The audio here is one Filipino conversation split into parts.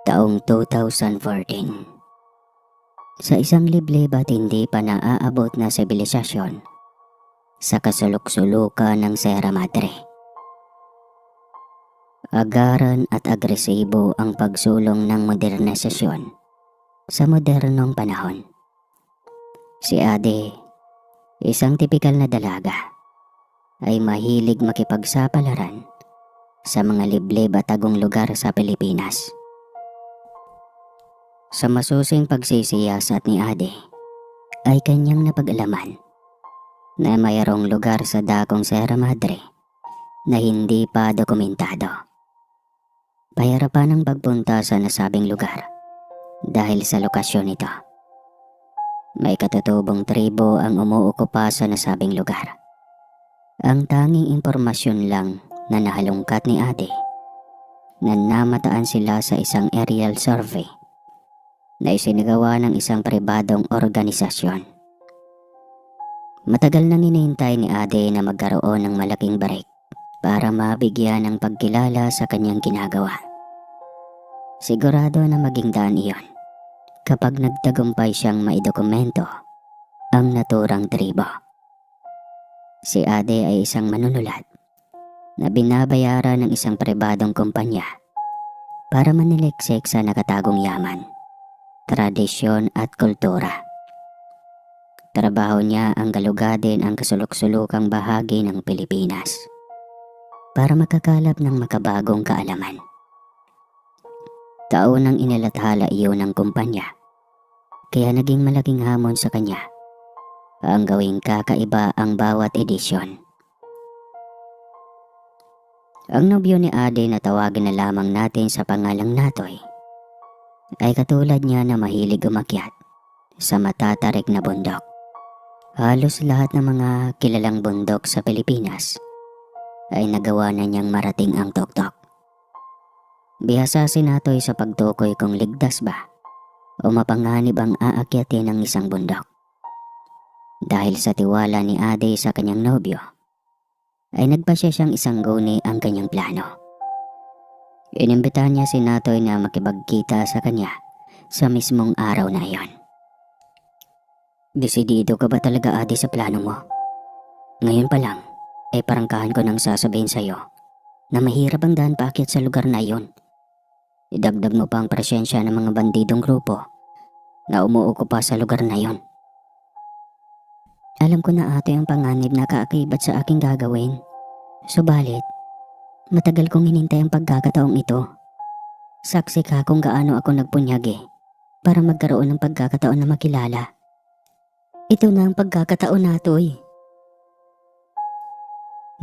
Taong 2014. Sa isang liblib at hindi pa naaabot na sibilisasyon, sa kasulok-sulukan ng Sierra Madre. Agaran at agresibo ang pagsulong ng modernisasyon sa modernong panahon. Si Ade, isang tipikal na dalaga, ay mahilig makipagsapalaran sa mga liblib at tagong lugar sa Pilipinas. Sa masusing pagsisiyasat ni Ade, ay kanyang napag-alaman na mayroong lugar sa dakong Sierra Madre na hindi pa dokumentado. Pahirapan ang pagpunta sa nasabing lugar dahil sa lokasyon nito. May katutubong tribo ang umuukupa sa nasabing lugar. Ang tanging impormasyon lang na nahalungkat ni Ade na namataan sila sa isang aerial survey na isinagawa ng isang pribadong organisasyon. Matagal na hinihintay ni Ade na magkaroon ng malaking break para mabigyan ng pagkilala sa kanyang ginagawa. Sigurado na maging daan iyon kapag nagtagumpay siyang maidokumento ang naturang tribo. Si Ade ay isang manunulat na binabayaran ng isang pribadong kumpanya para maniliksik sa nakatagong yaman, tradisyon at kultura. Trabaho niya ang galugadin ang kasulok-sulukang bahagi ng Pilipinas para makakalap ng makabagong kaalaman. Taon ang inilathala iyon ng kumpanya, kaya naging malaking hamon sa kanya ang gawing kakaiba ang bawat edisyon. Ang nobyo ni Ade na tawagin na lamang natin sa pangalang Natoy ay katulad niya na mahilig umakyat sa matatarik na bundok. Halos lahat ng mga kilalang bundok sa Pilipinas ay nagawa na niyang marating ang tuktok. Bihasa si Natoy sa pagtukoy kung ligtas ba o mapanganib ang aakyatin ng isang bundok. Dahil sa tiwala ni Ade sa kanyang nobyo, ay nagpasya siyang isang guni ang kanyang plano. Inimbitahan niya si Natoy na makipagkita sa kanya sa mismong araw na iyon. Desidido ka ba talaga, Ade, sa plano mo? Ngayon pa lang, ay parangkahan ko nang sasabihin sa'yo na mahirap ang daan paakyat sa lugar na iyon. Idagdag mo pa ang presensya ng mga bandidong grupo na umuukupa sa lugar na iyon. Alam ko na, Ate, ang panganib na kaakibat sa aking gagawin. Subalit, matagal kong hinintay ang pagkakataong ito. Saksi ka kung gaano ako nagpunyagi para magkaroon ng pagkakataon na makilala. Ito na ang pagkakataon, Natoy.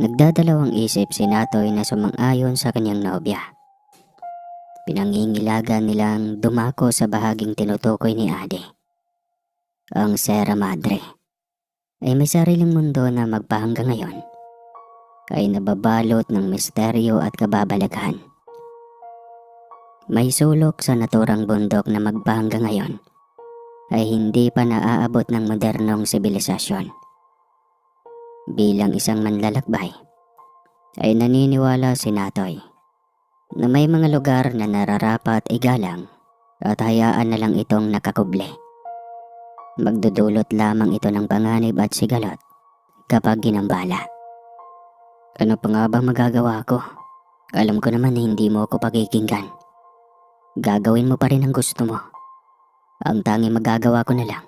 Nagdadalawang isip si Natoy na sumang-ayon sa kanyang nobya. Pinangingilagan nilang dumako sa bahaging tinutukoy ni Ade. Ang Sierra Madre ay may sariling mundo na magpahanggang ngayon ay nababalot ng misteryo at kababalaghan. May sulok sa naturang bundok na magpahanggang ngayon ay hindi pa naaabot ng modernong sibilisasyon. Bilang isang manlalakbay, ay naniniwala si Natoy na may mga lugar na nararapat igalang at hayaan na lang itong nakakuble. Magdudulot lamang ito ng panganib at sigalot kapag ginambala. Ano pa nga ba magagawa ko? Alam ko naman na hindi mo ako pakikinggan. Gagawin mo pa rin ang gusto mo. Ang tanging magagawa ko na lang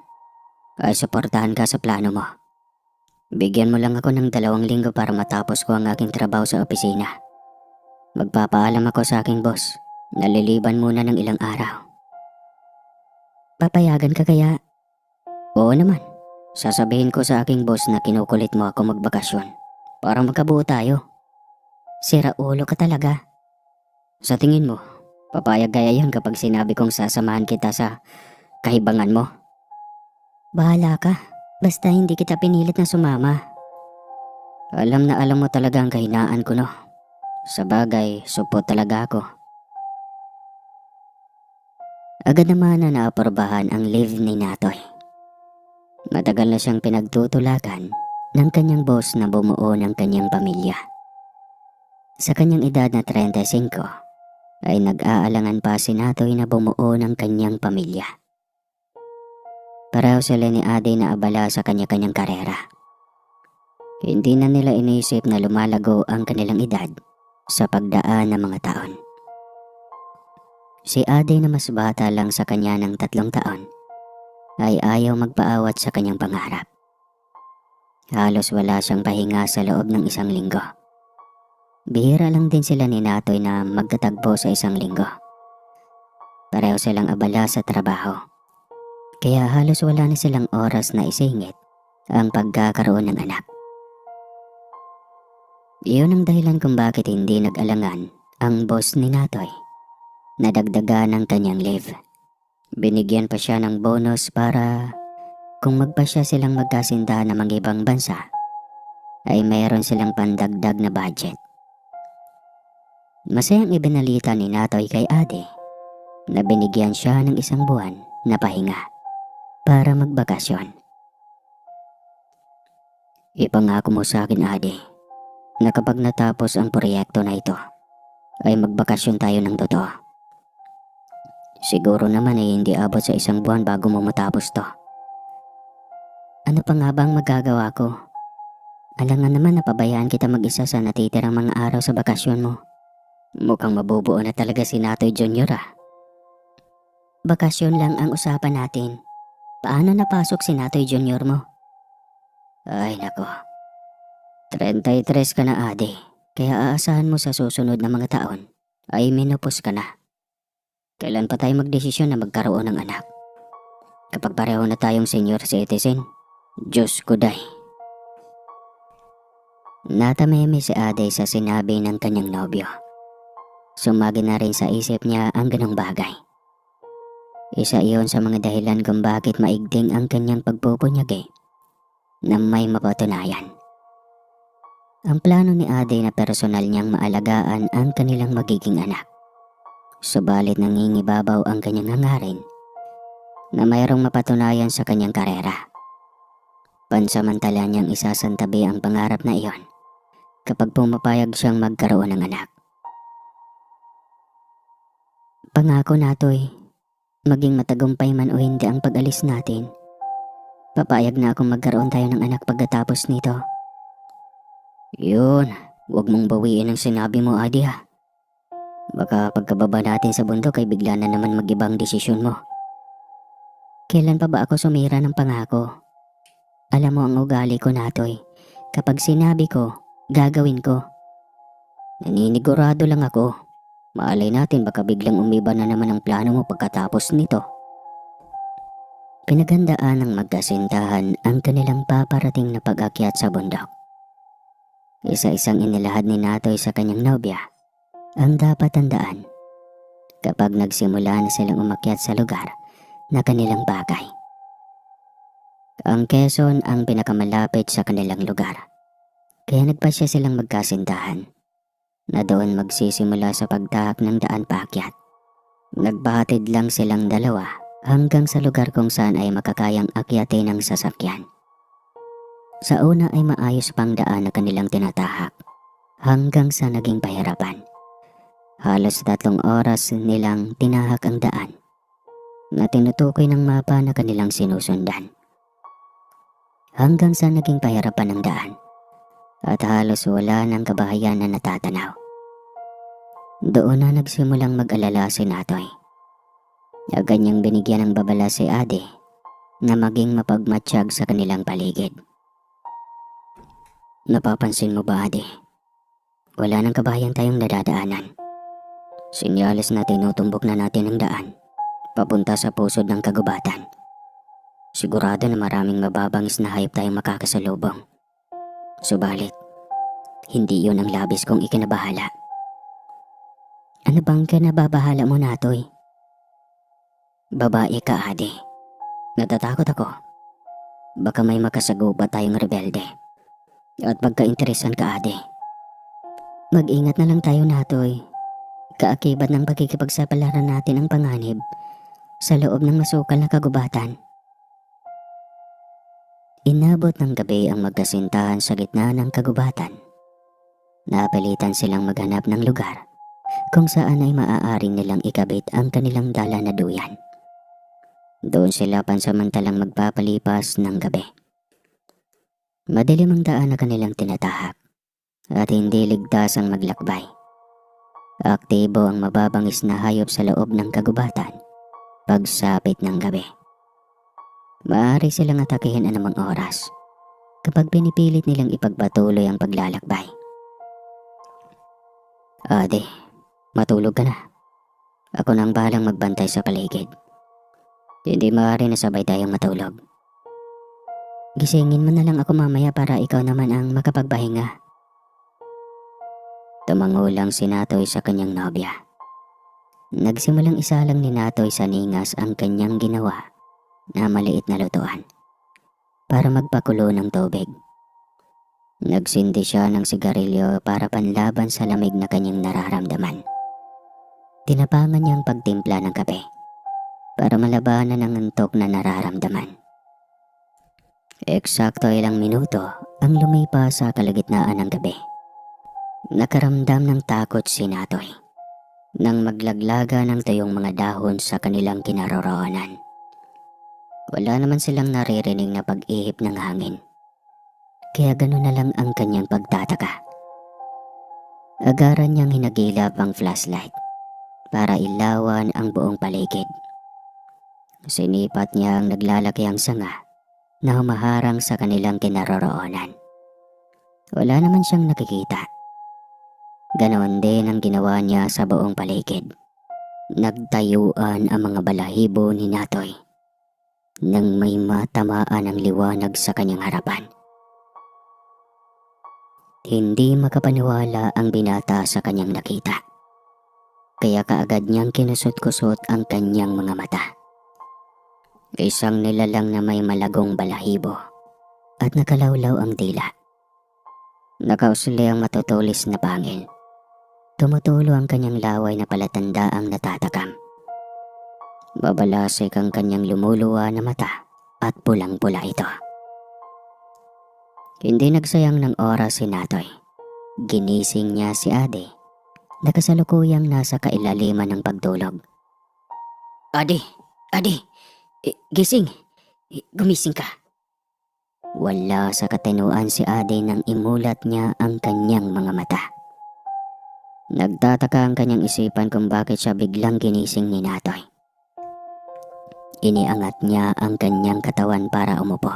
ay suportahan ka sa plano mo. Bigyan mo lang ako ng 2 linggo para matapos ko ang aking trabaho sa opisina. Magpapaalam ako sa aking boss. Naliliban muna ng ilang araw. Papayagan ka kaya? Oo naman. Sasabihin ko sa aking boss na kinukulit mo ako magbakasyon para magkabuo tayo. Sira ulo ka talaga. Sa tingin mo, papayag kaya yan kapag sinabi kong sasamahan kita sa kahibangan mo? Bahala ka. Basta hindi kita pinilit na sumama. Alam na alam mo talaga ang kahinaan ko, no? Sa bagay, supot talaga ako. Agad naman na naaprobahan ang leave ni Natoy. Matagal na siyang pinagtutulakan ng kanyang boss na bumuo ng kanyang pamilya. Sa kanyang edad na 35, ay nag-aalangan pa si Natoy na bumuo ng kanyang pamilya. Pareho sila ni Ade na abala sa kanya-kanyang karera. Hindi na nila inisip na lumalago ang kanilang edad sa pagdaan ng mga taon. Si Ade na mas bata lang sa kanya ng 3 taon ay ayaw magpaawat sa kanyang pangarap. Halos wala siyang pahinga sa loob ng 1 linggo. Bihira lang din sila ni Natoy na magkatagpo sa 1 linggo. Pareho silang abala sa trabaho. Kaya halos wala na silang oras na isingit ang pagkakaroon ng anak. Iyon ang dahilan kung bakit hindi nag-alangan ang boss ni Natoy na dagdagan ng kanyang leave. Binigyan pa siya ng bonus para kung magpasya silang magkasintahan ng mga ibang bansa ay mayroon silang pandagdag na budget. Masayang ibinalita ni Natoy kay Ade na binigyan siya ng 1 buwan na pahinga para magbakasyon. Ipangako mo sa akin, Ade, na kapag natapos ang proyekto na ito ay magbakasyon tayo ng totoo. Siguro naman ay hindi abot sa 1 buwan bago mo matapos to. Ano pa nga ba ang magagawa ko? Alangan naman na pabayaan kita mag-isa sa natitirang mga araw sa bakasyon mo. Mukhang mabubuo na talaga si Natoy Jr. Bakasyon lang ang usapan natin. Paano napasok si Natoy Jr. mo? Ay nako. 33 ka na, Ade. Kaya aasahan mo sa susunod na mga taon ay menopause ka na. Kailan pa tayo magdesisyon na magkaroon ng anak? Kapag pareho na tayong senior citizen, Diyos ko day. Natameme si Ade sa sinabi ng kanyang nobyo. Sumagi na rin sa isip niya ang ganong bagay. Isa iyon sa mga dahilan kung bakit maigting ang kanyang pagpupunyagi na may mapatunayan. Ang plano ni Ade na personal niyang maalagaan ang kanilang magiging anak. Subalit nangingibabaw ang kanyang hangarin na mayroong mapatunayan sa kanyang karera. Pansamantala niyang isasantabi ang pangarap na iyon kapag pumapayag siyang magkaroon ng anak. Pangako, Natoy, maging matagumpay man o hindi ang pag-alis natin, papayag na akong magkaroon tayo ng anak pagkatapos nito. Yun, huwag mong bawiin ang sinabi mo, Adi ha. Baka pagkababa natin sa bundok ay bigla na naman mag-ibang desisyon mo. Kailan pa ba ako sumira ng pangako? Alam mo ang ugali ko, Natoy. Kapag sinabi ko, gagawin ko. Naninigurado lang ako. Maalay natin baka biglang umiba na naman ang plano mo pagkatapos nito. Pinaghandaan ng magkasintahan ang kanilang paparating na pag-akyat sa bundok. Isa-isang inilahad ni Natoy sa kanyang nobya ang dapat tandaan kapag nagsimula na silang umakyat sa lugar na kanilang bagay. Ang Quezon ang pinakamalapit sa kanilang lugar, kaya nagpasya silang magkasintahan na doon magsisimula sa pagtahak ng daan paakyat. Nagbahatid lang silang dalawa hanggang sa lugar kung saan ay makakayang akyatin ng sasakyan. Sa una ay maayos pang daan na kanilang tinatahak hanggang sa naging pahirapan. Halos 3 oras nilang tinahak ang daan na tinutukoy ng mapa na kanilang sinusundan. Hanggang sa naging pahirapan ang daan at halos wala ng kabahayan na natatanaw. Doon na nagsimulang mag-alala si Natoy. Agad niyang binigyan ng babala si Ade na maging mapagmatsyag sa kanilang paligid. Napapansin mo ba, Ade? Wala ng kabahayan tayong nadadaanan. Sinyalis na tinutumbok na natin ang daan papunta sa pusod ng kagubatan. Sigurado na maraming mababangis na hayop tayong makakasalubong. Subalit, hindi yun ang labis kong ikinabahala. Ano bang kinababahala mo, Natoy? Babae ka, Ade. Natatakot ako. Baka may makasagupa tayong rebelde. At pagka-interesan ka, Ade. Mag-ingat na lang tayo, Natoy. Kaakibat ng pagkikipagsapalaran natin ang panganib sa loob ng masukal na kagubatan. Inabot ng gabi ang magkasintahan sa gitna ng kagubatan. Napilitan silang maghanap ng lugar kung saan ay maaaring nilang ikabit ang kanilang dala na duyan. Doon sila pansamantalang magpapalipas ng gabi. Madilim ang daan na kanilang tinatahak at hindi ligtas ang maglakbay. Aktibo ang mababangis na hayop sa loob ng kagubatan pagsapit ng gabi. Maaari silang atakihin anumang oras kapag pinipilit nilang ipagpatuloy ang paglalakbay. Ade, matulog ka na. Ako nang bahalang magbantay sa paligid. Hindi maaari na sabay tayong matulog. Gisingin mo na lang ako mamaya para ikaw naman ang makapagpahinga. Tumango lang si Natoy sa kanyang nobya. Nagsimulang isalang ni Natoy sa ningas ang kanyang ginawa na maliit na lutuan para magpakulo ng tubig. Nagsindi siya ng sigarilyo para panlaban sa lamig na kanyang nararamdaman. Tinapangan niya ang pagtimpla ng kape para malabanan ang antok na nararamdaman. Eksakto ilang minuto ang lumipas sa kalagitnaan ng gabi. Nakaramdam ng takot si Natoy nang maglaglaga ng tuyong mga dahon sa kanilang kinaroroonan. Wala naman silang naririnig na pag-ihip ng hangin, kaya gano'n na lang ang kanyang pagtataka. Agaran niyang hinagilap ang flashlight para ilawan ang buong paligid. Sinipat niya ang naglalaki ang sanga na humaharang sa kanilang kinaroroonan. Wala naman siyang nakikita. Ganoon din ang ginawa niya sa buong paligid. Nagtayuan ang mga balahibo ni Natoy nang may matamaan ang liwanag sa kanyang harapan. Hindi makapaniwala ang binata sa kanyang nakita, kaya kaagad niyang kinusot-kusot ang kanyang mga mata. Isang nilalang na may malagong balahibo at nakalawlaw ang dila. Nakausli ang matutulis na pangil. Tumutulo ang kanyang laway na palatandaang natatakam. Babalasik ang kanyang lumuluwa na mata at pulang-pula ito. Hindi nagsayang ng oras si Natoy. Ginising niya si Ade na kasalukuyang nasa kailaliman ng pagtulog. Ade! Gising! Gumising ka! Wala sa katinuan si Ade nang imulat niya ang kanyang mga mata. Nagtataka ang kanyang isipan kung bakit siya biglang ginising ni Natoy. Iniangat niya ang kanyang katawan para umupo.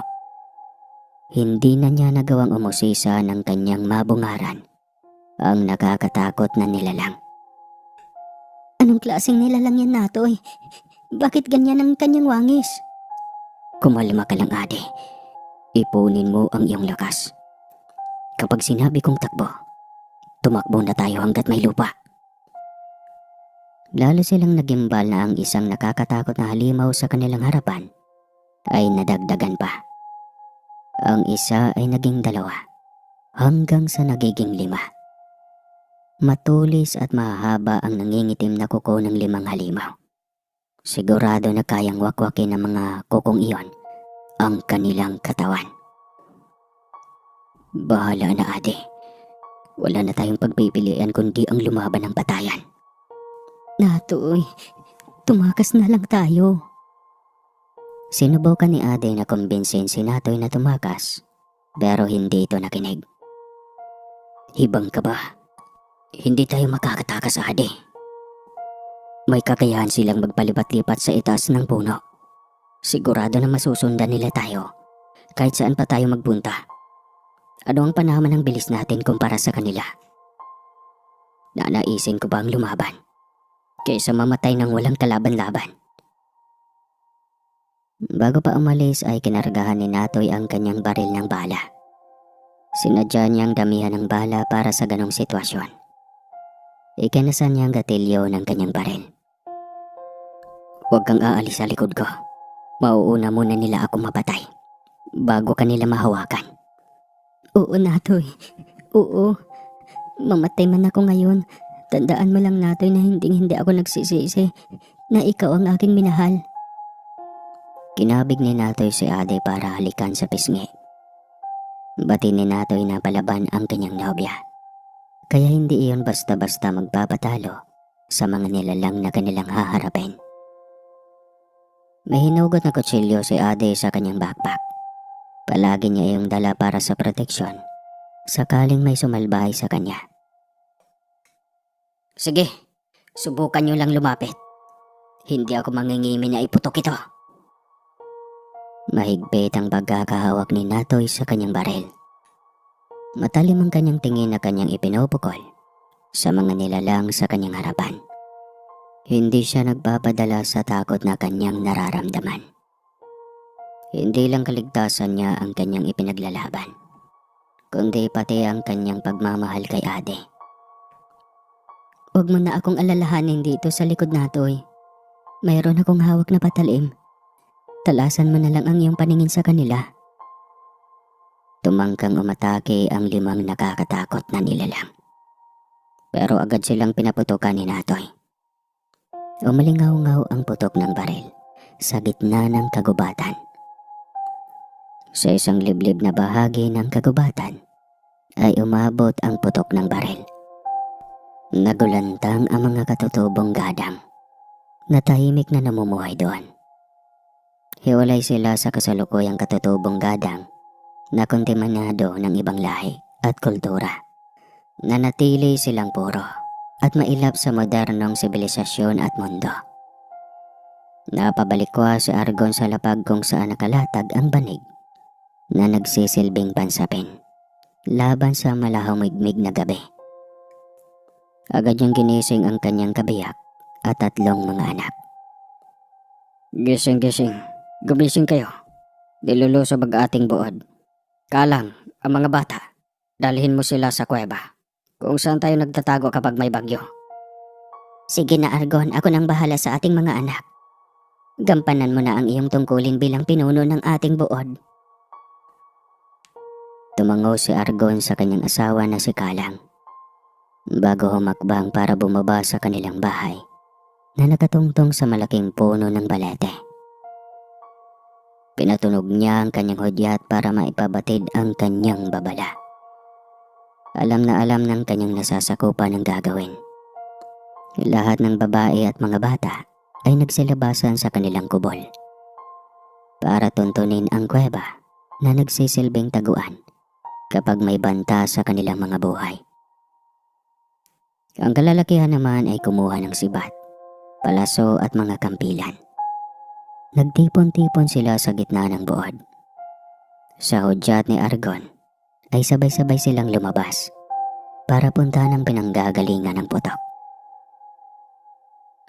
Hindi na niya nagawang umusisa ng kanyang mabungaran ang nakakatakot na nilalang. Anong klaseng nilalang yan, Natoy? Bakit ganyan ang kanyang wangis? Kumalma ka lang, Ade. Ipunin mo ang iyong lakas. Kapag sinabi kong takbo, tumakbo na tayo hanggat may lupa. Lalo silang nagimbal na ang isang nakakatakot na halimaw sa kanilang harapan ay nadagdagan pa. Ang isa ay naging 2 hanggang sa nagiging 5. Matulis at mahahaba ang nangingitim na kuko ng 5 halimaw. Sigurado na kayang wakwakin ng mga kukong iyon ang kanilang katawan. Bahala na, Ade. Wala na tayong pagpipilian kundi ang lumaban ng patayan. Natoy, tumakas na lang tayo. Sinubukan ni Ade na kumbinsin si Natoy na tumakas, pero hindi ito nakinig. Hibang ka ba? Hindi tayo makakatakas, Ade. May kakayahan silang magpalipat-lipat sa itaas ng puno. Sigurado na masusundan nila tayo kahit saan pa tayo magpunta. Ano ang panaman ng bilis natin kumpara sa kanila? Nanaisin ko ba ang lumaban kaysa mamatay ng walang kalaban-laban? Bago pa umalis ay kinargahan ni Natoy ang kanyang baril ng bala. Sinadya niyang damihan ng bala para sa ganong sitwasyon. Ikinasan niya ang gatilyo ng kanyang baril. Huwag kang aalis sa likod ko. Mauuna muna nila ako mapatay bago kanila mahawakan. Oo, Natoy. Oo. Mamatay man ako ngayon. Tandaan mo lang, Natoy, na hindi ako nagsisisi na ikaw ang aking minahal. Kinabig ni Natoy si Ade para halikan sa pisngi. Bati ni Natoy na palaban ang kanyang nobya. Kaya hindi iyon basta-basta magpapatalo sa mga nilalang na kanilang haharapin. May hinugot na kutsilyo si Ade sa kanyang backpack. Palagi niya iyong dala para sa proteksyon sakaling may sumalbahay sa kanya. Sige, subukan niyo lang lumapit. Hindi ako mangingimi na iputok ito. Mahigpit ang pagkakahawak ni Natoy sa kanyang baril. Matalim ang kanyang tingin na kanyang ipinupukol sa mga nilalang sa kanyang harapan. Hindi siya nagpapadala sa takot na kanyang nararamdaman. Hindi lang kaligtasan niya ang kanyang ipinaglalaban, kundi pati ang kanyang pagmamahal kay Ade. Huwag mo na akong alalahanin dito sa likod Natoy. Mayroon akong hawak na patalim. Talasan mo na lang ang iyong paningin sa kanila. Tumangkang umatake ang 5 nakakatakot na nilalang. Pero agad silang pinaputukan ni Natoy. Umalingaw-ngaw ang putok ng baril sa gitna ng kagubatan. Sa isang liblib na bahagi ng kagubatan ay umabot ang putok ng baril. Nagulantang ang mga katutubong gadang na tahimik na namumuhay doon. Hiwalay sila sa kasalukuyang katutubong gadang na kontaminado ng ibang lahi at kultura. Nanatili silang puro at mailap sa modernong sibilisasyon at mundo. Napabalikwa si Argon sa lapag kung saan nakalatag ang banig na nagsisilbing pansapin laban sa malahumigmig na gabi. Agad niyang ginising ang kanyang kabiyak at 3 mga anak. Gising. Gumising kayo. Dilulusob ang ating buod. Kalang, ang mga bata, dalhin mo sila sa kuweba kung saan tayo nagtatago kapag may bagyo. Sige na Argon, ako nang bahala sa ating mga anak. Gampanan mo na ang iyong tungkulin bilang pinuno ng ating buod. Tumango si Argon sa kanyang asawa na si Kalang bago humakbang para bumaba sa kanilang bahay na nakatungtong sa malaking puno ng balete. Pinatunog niya ang kanyang hudyat para maipabatid ang kanyang babala. Alam na alam ng kanyang nasasakupan ang gagawin. Lahat ng babae at mga bata ay nagsilabasan sa kanilang kubol para tuntunin ang kuweba na nagsisilbing taguan kapag may banta sa kanilang mga buhay. Ang kalalakihan naman ay kumuha ng sibat, palaso at mga kampilan. Nagtipon-tipon sila sa gitna ng buod. Sa hudyat ni Argon ay sabay-sabay silang lumabas para puntahan ang pinanggagalingan ng putok.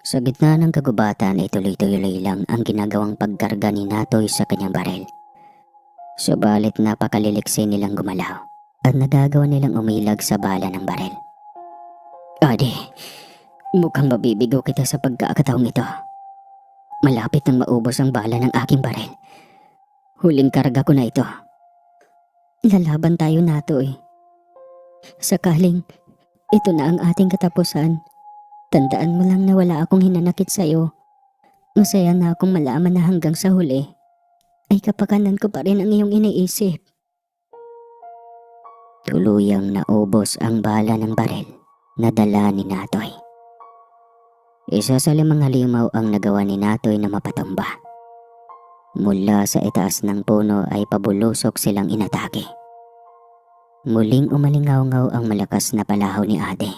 Sa gitna ng kagubatan ay tuloy-tuloy lang ang ginagawang pagkarga ni Natoy sa kanyang baril. Subalit napakaliliksi nilang gumalaw at nagagawa nilang umilag sa bala ng baril. Ade, mukhang mabibigo kita sa pagkakataong ito. Malapit nang maubos ang bala ng aking baril. Huling karga ko na ito. Lalaban tayo Natoy. Sakaling ito na ang ating katapusan, tandaan mo lang na wala akong hinanakit sa'yo. Masaya na akong malaman na hanggang sa huli ay kapakanan ko pa rin ang iyong iniisip. Tuluyang naubos ang bala ng baril na dala ni Natoy. Isa sa 5 halimaw ang nagawa ni Natoy na mapatumba. Mula sa itaas ng puno ay pabulusok silang inatake. Muling umalingaw-ngaw ang malakas na palahaw ni Ade.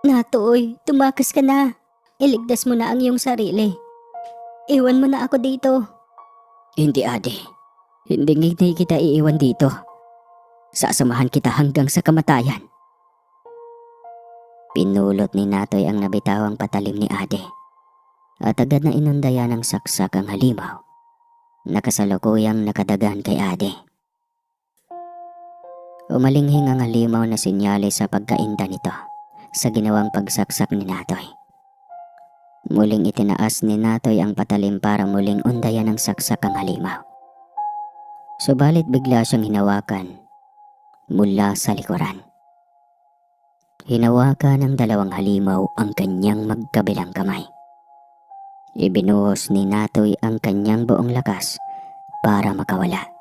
Natoy, tumakas ka na. Iligtas mo na ang iyong sarili. Iwan mo na ako dito. Hindi Ade. Hindi kita iiwan dito. Sasamahan kita hanggang sa kamatayan. Pinulot ni Natoy ang nabitawang patalim ni Ade at agad na inundayan ng saksak ang halimaw na kasalukuyang nakadagan kay Ade. Umalinghing ang halimaw na sinyales sa pagkainda nito sa ginawang pagsaksak ni Natoy. Muling itinaas ni Natoy ang patalim para muling undayan ng saksak ang halimaw. Subalit bigla siyang hinawakan mula sa likuran. Hinawakan ng 2 halimaw ang kanyang magkabilang kamay. Ibinuhos ni Natoy ang kanyang buong lakas para makawala.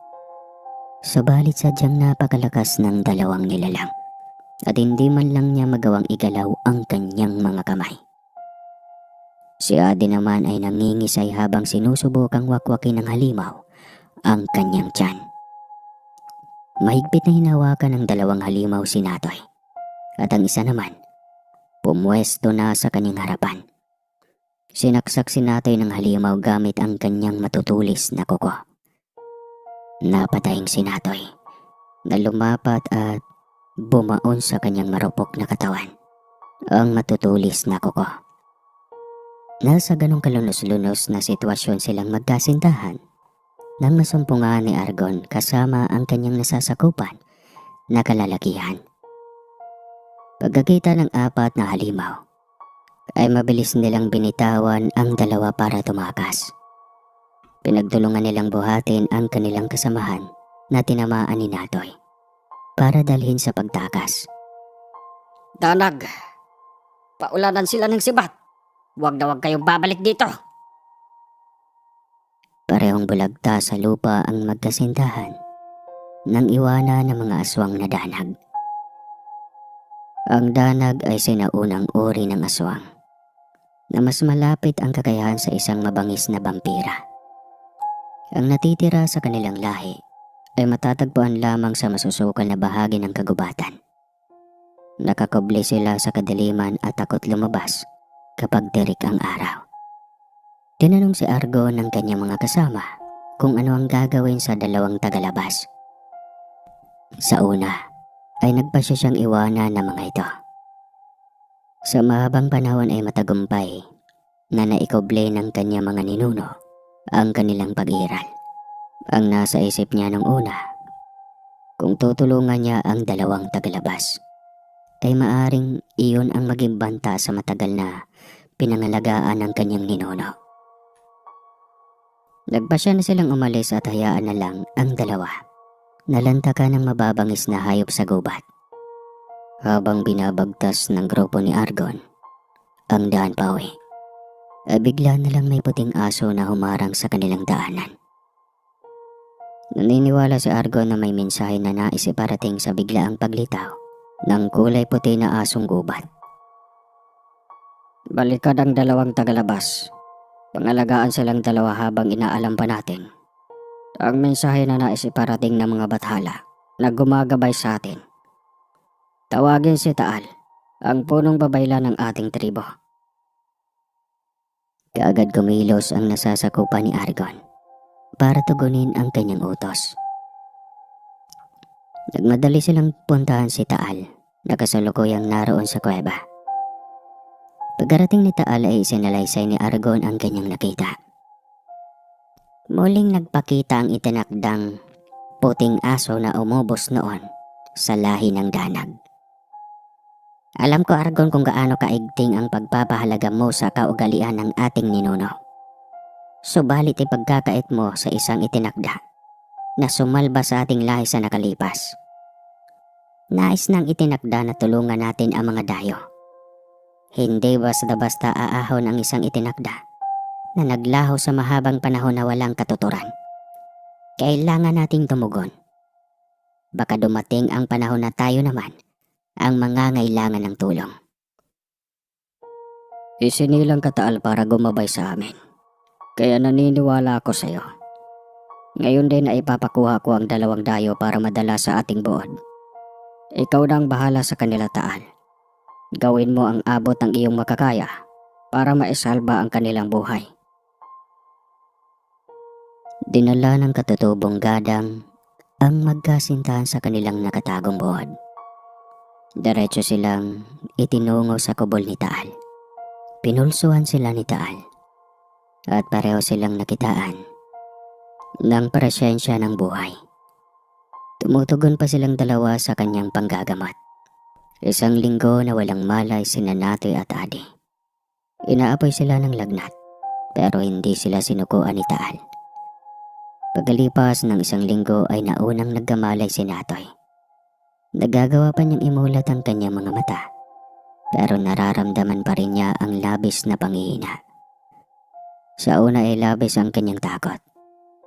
Subalit sadyang napakalakas ng 2 nilalang at hindi man lang niya magawang igalaw ang kanyang mga kamay. Si Ade naman ay nangingisay habang sinusubukang wakwakin ng halimaw ang kanyang tiyan. Mahigpit na hinawakan ng dalawang halimaw si Natoy at ang isa naman pumwesto na sa kanyang harapan. Sinaksak si Natoy ng halimaw gamit ang kanyang matutulis na kuko. Napatayang si Natoy na lumapat at bumaon sa kanyang marupok na katawan ang matutulis na kuko. Nasa ganong kalunos-lunos na sitwasyon silang magkasintahan nang masumpungan ni Argon kasama ang kanyang nasasakupan na kalalakihan. Pagkakita ng apat na halimaw ay mabilis nilang binitawan ang dalawa para tumakas. Pinagtulungan nilang buhatin ang kanilang kasamahan na tinamaan ni Natoy para dalhin sa pagtakas. Danag, paulanan sila ng sibat. Huwag na huwag kayong babalik dito. Parehong bulagta sa lupa ang magkasintahan nang iwanan ng mga aswang na danag. Ang danag ay sinaunang uri ng aswang na mas malapit ang kakayahan sa isang mabangis na vampira. Ang natitira sa kanilang lahi ay matatagpuan lamang sa masusukal na bahagi ng kagubatan. Nakakubli sila sa kadiliman at takot lumabas kapag tirik ang araw. Tinanong si Argo ng kanyang mga kasama kung ano ang gagawin sa dalawang tagalabas. Sa una ay nagpasya siyang iwanan ng mga ito. Sa mahabang panahon ay matagumpay na naikuble ng kanyang mga ninuno ang kanilang pag-iral. Ang nasa isip niya nung una, kung tutulungan niya ang dalawang tagalabas, ay maaring iyon ang maging banta sa matagal na pinangalagaan ng kanyang ninuno. Nagpasya na silang umalis at hayaan na lang ang dalawa nalantakan ng mababangis na hayop sa gubat. Habang binabagtas ng grupo ni Argon ang daan pauwi, ay bigla na lang may puting aso na humarang sa kanilang daanan. Naniniwala si Argon na may mensahe na nais iparating sa biglaang paglitaw ng kulay puti na asong gubat. Balikan ang dalawang tagalabas. Pangalagaan silang dalawa habang inaalam pa natin ang mensahe na nais iparating ng mga bathala na gumagabay sa atin. Tawagin si Taal, ang punong babayla ng ating tribo. Kaagad kumilos ang nasasakupan ni Argon para tugunin ang kanyang utos. Nagmadali silang puntahan si Taal na kasalukuyang naroon sa kuweba. Pagkarating ni Taal ay isinalaysay ni Argon ang kanyang nakita. Muling nagpakita ang itinakdang puting aso na umubos noon sa lahi ng danag. Alam ko, Argon, kung gaano kaigting ang pagpapahalaga mo sa kaugalian ng ating ninuno. Subalit ipagkakait mo sa isang itinakda na sumalba sa ating lahi sa nakalipas. Nais nang itinakda na tulungan natin ang mga dayo. Hindi basta-basta aahon ang isang itinakda na naglaho sa mahabang panahon na walang katuturan. Kailangan nating tumugon. Baka dumating ang panahon na tayo naman ang mangangailangan ng tulong. Isinilang ka, Taal, para gumabay sa amin. Kaya naniniwala ako sa iyo. Ngayon din ay ipapakuha ko ang dalawang dayo para madala sa ating buod. Ikaw na ang bahala sa kanila, Taal. Gawin mo ang abot ng iyong makakaya para maisalba ang kanilang buhay. Dinala ng katutubong gadang ang magkasintahan sa kanilang nakatagong buod. Diretso silang itinungo sa kubol ni Taal. Pinulsuhan sila ni Taal at pareho silang nakitaan ng presensya ng buhay. Tumutugon pa silang dalawa sa kanyang panggagamot. Isang linggo na walang malay sina Natoy at Ade. Inaapoy sila ng lagnat pero hindi sila sinukuan ni Taal. Pagkalipas ng isang linggo ay naunang nagkamalay si Natoy. Nagagawa pa niyang imulat ang kanyang mga mata, pero nararamdaman pa rin niya ang labis na panghihina. Sa una ay labis ang kanyang takot,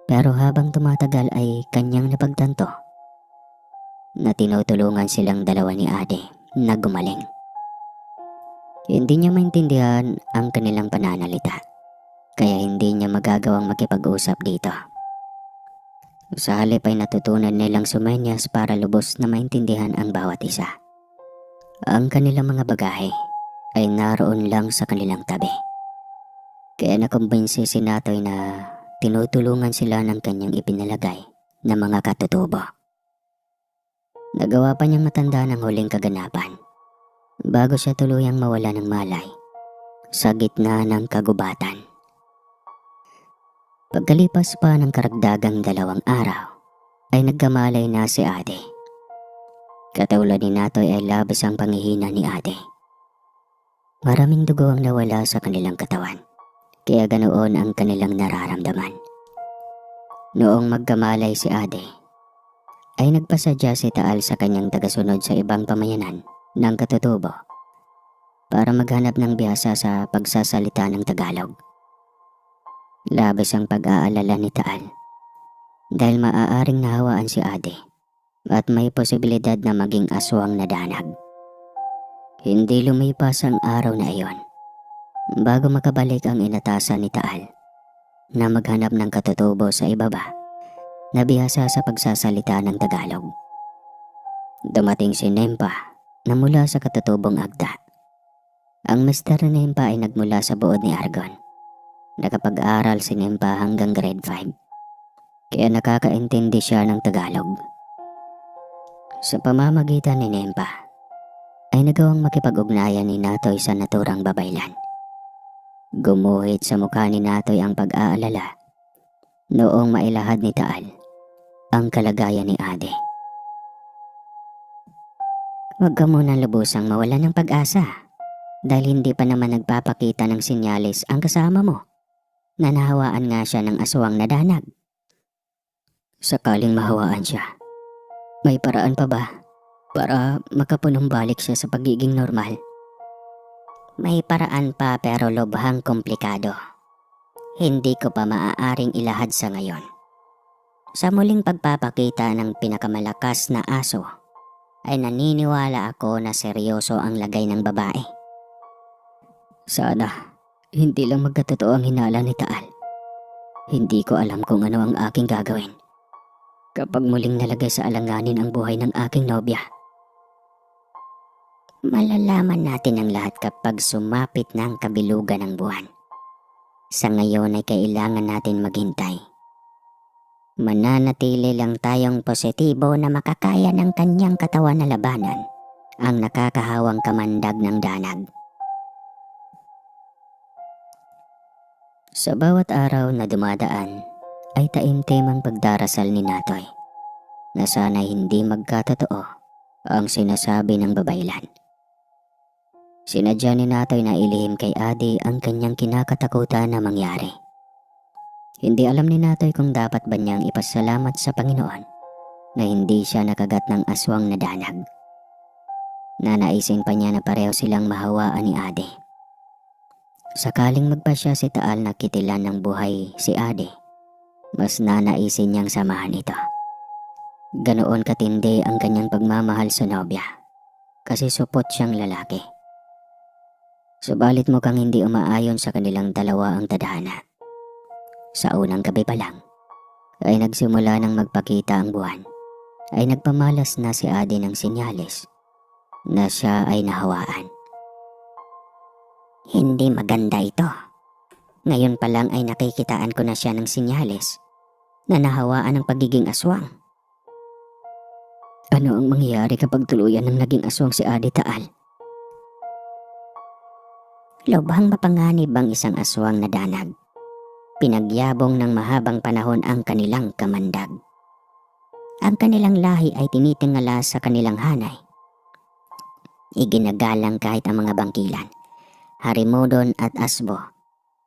pero habang tumatagal ay kanyang napagtanto na tinutulungan silang dalawa ni Ade na gumaling. Hindi niya maintindihan ang kanilang pananalita, kaya hindi niya magagawang makipag-usap dito. Sa halip ay natutunan nilang sumenyas para lubos na maintindihan ang bawat isa. Ang kanilang mga bagahe ay naroon lang sa kanilang tabi. Kaya nakumbinsi si Natoy na tinutulungan sila ng kanyang ipinalagay na mga katutubo. Nagawa pa niyang matanda ng huling kaganapan bago siya tuluyang mawala ng malay sa gitna ng kagubatan. Pagkalipas pa ng karagdagang 2 araw, ay nagkamalay na si Ate. Katulad ni Natoy ay labis ang panghihina ni Ate. Maraming dugo ang nawala sa kanilang katawan, kaya ganoon ang kanilang nararamdaman. Noong magkamalay si Ate, ay nagpasadya si Taal sa kanyang tagasunod sa ibang pamayanan ng katutubo para maghanap ng biyasa sa pagsasalita ng Tagalog. Labis ang pag-aalala ni Taal dahil maaaring nahawaan si Ate at may posibilidad na maging aswang na danag. Hindi lumipas ang araw na iyon bago makabalik ang inatasan ni Taal na maghanap ng katutubo sa ibaba na bihasa sa pagsasalita ng Tagalog. Dumating si Nempa na mula sa katutubong Agta. Ang Mr. Nempa ay nagmula sa buod ni Argon. Nakapag-aral si Nempa hanggang grade 5, kaya nakakaintindi siya ng Tagalog. Sa pamamagitan ni Nempa, ay nagawang makipag-ugnayan ni Natoy sa naturang babaylan. Gumuhit sa mukha ni Natoy ang pag-aalala noong mailahad ni Taal ang kalagayan ni Ade. Huwag ka muna lubusang mawalan ng pag-asa dahil hindi pa naman nagpapakita ng sinyalis ang kasama mo na nahawaan nga siya ng aswang na danag. Sakaling mahawaan siya, may paraan pa ba para makapunumbalik siya sa pagiging normal? May paraan pa pero lubhang komplikado. Hindi ko pa maaaring ilahad sa ngayon. Sa muling pagpapakita ng pinakamalakas na aso, ay naniniwala ako na seryoso ang lagay ng babae. Sana hindi lang magkatotoo ang hinala ni Taal. Hindi ko alam kung ano ang aking gagawin kapag muling nalagay sa alanganin ang buhay ng aking nobya. Malalaman natin ang lahat kapag sumapit na ang kabilugan ng buwan. Sa ngayon ay kailangan natin maghintay. Mananatili lang tayong positibo na makakaya ng kanyang katawan na labanan ang nakakahawang kamandag ng danag. Sa bawat araw na dumadaan ay taimtim ang pagdarasal ni Natoy na sana'y hindi magkatotoo ang sinasabi ng babaylan. Sinadya ni Natoy na ilihim kay Adi ang kanyang kinakatakutan na mangyari. Hindi alam ni Natoy kung dapat ba niyang ipasalamat sa Panginoon na hindi siya nakagat ng aswang na danag. Nanaisin pa niya na pareho silang mahawaan ni Adi. Sakaling magpasya si Taal na kitilan ng buhay si Adi, mas nanaisin niyang samahan ito. Ganoon katindi ang kanyang pagmamahal sa nobya kasi supot siyang lalaki. Subalit mukhang hindi umaayon sa kanilang dalawa ang tadhana. Sa unang gabi pa lang ay nagsimula ng magpakita ang buwan, ay nagpamalas na si Adi ng sinyalis na siya ay nahawaan. Hindi maganda ito. Ngayon pa lang ay nakikitaan ko na siya ng sinyalis na nahawaan ng pagiging aswang. Ano ang mangyayari kapag tuluyan ng naging aswang si Adi Taal? Lubhang mapanganib ang isang aswang na danag. Pinagyabong ng mahabang panahon ang kanilang kamandag. Ang kanilang lahi ay tinitingala sa kanilang hanay. Iginagalang kahit ang mga bangkilan, harimodon at asbo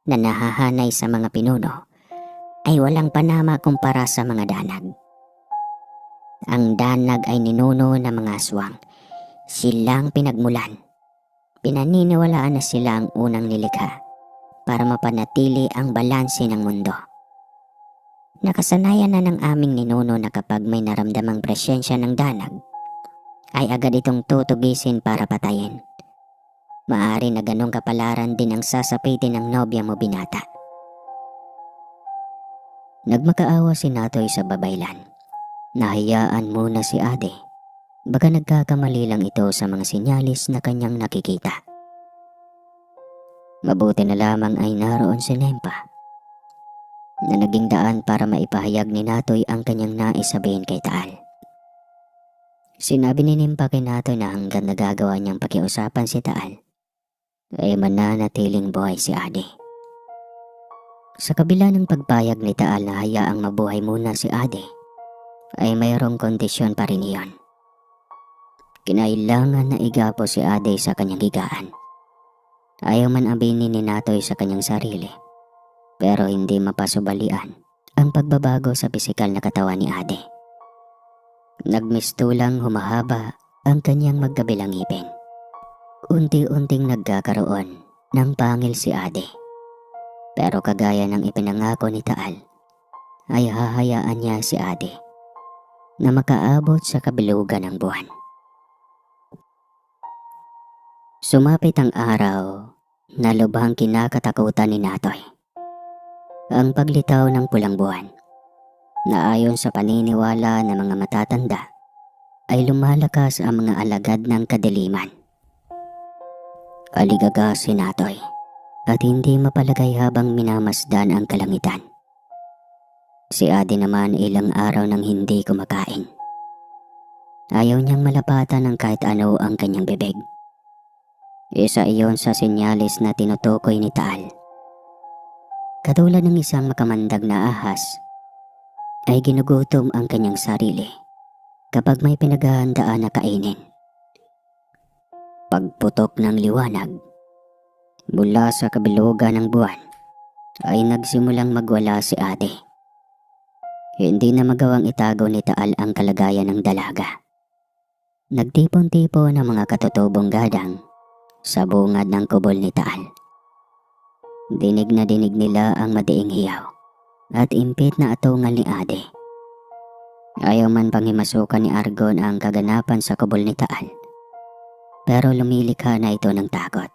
na nahahanay sa mga pinuno ay walang panama kumpara sa mga danag. Ang danag ay ninuno ng mga aswang. Silang pinagmulan. Pinaniniwalaan na sila ang unang nilikha para mapanatili ang balanse ng mundo. Nakasanayan na ng aming ninuno na kapag may naramdamang presensya ng danag, ay agad itong tutugisin para patayin. Maari na ganong kapalaran din ang sasapitin ng nobya mo, binata. Nagmakaawa si Natoy sa babaylan. Nahayaan muna si Ade. Baka nagkakamali lang ito sa mga sinyalis na kanyang nakikita. Mabuti na lamang ay naroon si Nempa na naging daan para maipahayag ni Natoy ang kanyang nais sabihin kay Taal. Sinabi ni Nempa kay Natoy na hanggang nagagawa niyang pakiusapan si Taal ay mananatiling buhay si Ade. Sa kabila ng pagpayag ni Taal na hayaang mabuhay muna si Ade, ay mayroong kondisyon pa rin iyon. Kinailangan na igapo si Ade sa kanyang higaan. Ayaw man aminin ni Natoy sa kanyang sarili, pero hindi mapasubalian ang pagbabago sa pisikal na katawan ni Ade. Nagmistulang humahaba ang kanyang magkabilang ngipin. Unti-unting nagkakaroon ng pangil si Ade. Pero kagaya ng ipinangako ni Taal, ay hahayaan niya si Ade na makaabot sa kabilugan ng buwan. Sumapit ang araw na lubhang kinakatakutan ni Natoy. Ang paglitaw ng pulang buwan na ayon sa paniniwala ng mga matatanda ay lumalakas ang mga alagad ng kadiliman. Aligaga si Natoy at hindi mapalagay habang minamasdan ang kalangitan. Si Ade naman ilang araw nang hindi kumakain. Ayaw niyang malapatan ng kahit ano ang kanyang bibig. Isa iyon sa sinyalis na tinutukoy ni Taal. Katulad ng isang makamandag na ahas, ay ginugutom ang kanyang sarili kapag may pinaghahandaan na kainin. Pagputok ng liwanag mula sa kabilugan ng buwan, ay nagsimulang magwala si Ade. Hindi na magawang itago ni Taal ang kalagayan ng dalaga. Nagtipon-tipon ang mga katutubong gadang sa bungad ng kubol ni Taal. Dinig na dinig nila ang madiing hiyaw at impit na atungal ni Ade. Ayaw man panghimasukan ni Argon ang kaganapan sa kubol ni Taal, pero lumilikha na ito ng takot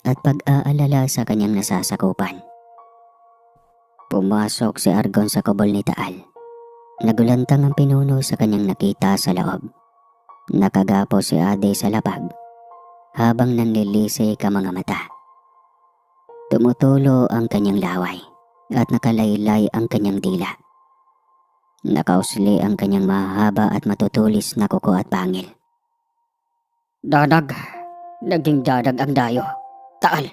at pag-aalala sa kanyang nasasakupan. Pumasok si Argon sa kubol ni Taal. Nagulantang ang pinuno sa kanyang nakita sa loob. Nakagapo si Ade sa lapag habang nanlilisik ang mga mata. Tumutulo ang kanyang laway at nakalaylay ang kanyang dila. Nakausli ang kanyang mahaba at matutulis na kuko at pangil. Dadag, naging dadag ang dayo. Taal,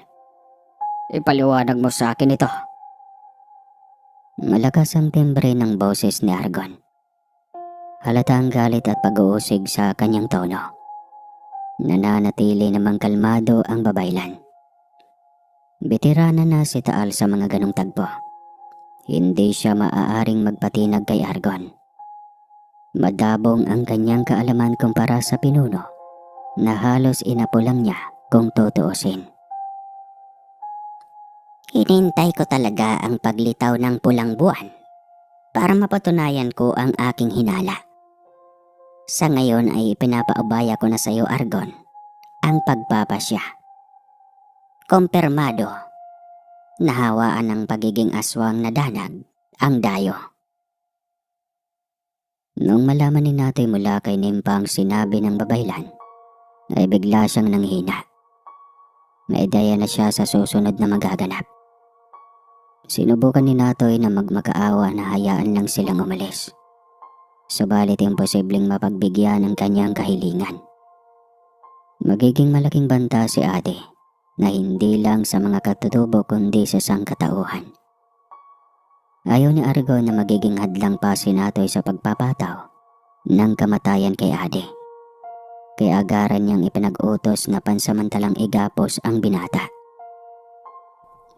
ipaliwanag mo sa akin ito. Malakas ang timbre ng boses ni Argon. Halata ang galit at pag-uusig sa kanyang tono. Nananatili namang kalmado ang babaylan. Veterana na si Taal sa mga ganong tagpo. Hindi siya maaaring magpatinag kay Argon. Madabong ang kanyang kaalaman kumpara sa pinuno na halos inapo lang niya kung tutuusin. Hinintay ko talaga ang paglitaw ng pulang buwan para mapatunayan ko ang aking hinala. Sa ngayon ay pinapaubaya ko na sa iyo, Argon, ang pagpapasya. Kumpirmado, nahawaan ng pagiging aswang na danag ang dayo. Nung malaman ni Natoy mula kay Nempa ang sinabi ng babaylan, ay bigla siyang nanghina. May ideya na siya sa susunod na magaganap. Sinubukan ni Natoy na magmakaawa na hayaan lang silang umalis. Subalit imposibleng mapagbigyan ang kanyang kahilingan. Magiging malaking banta si Ade na hindi lang sa mga katutubo kundi sa sangkatauhan. Ayaw ni Argon na magiging hadlang pa si Natoy sa pagpapataw ng kamatayan kay Ade. Kaya agaran niyang ipinag-utos na pansamantalang igapos ang binata.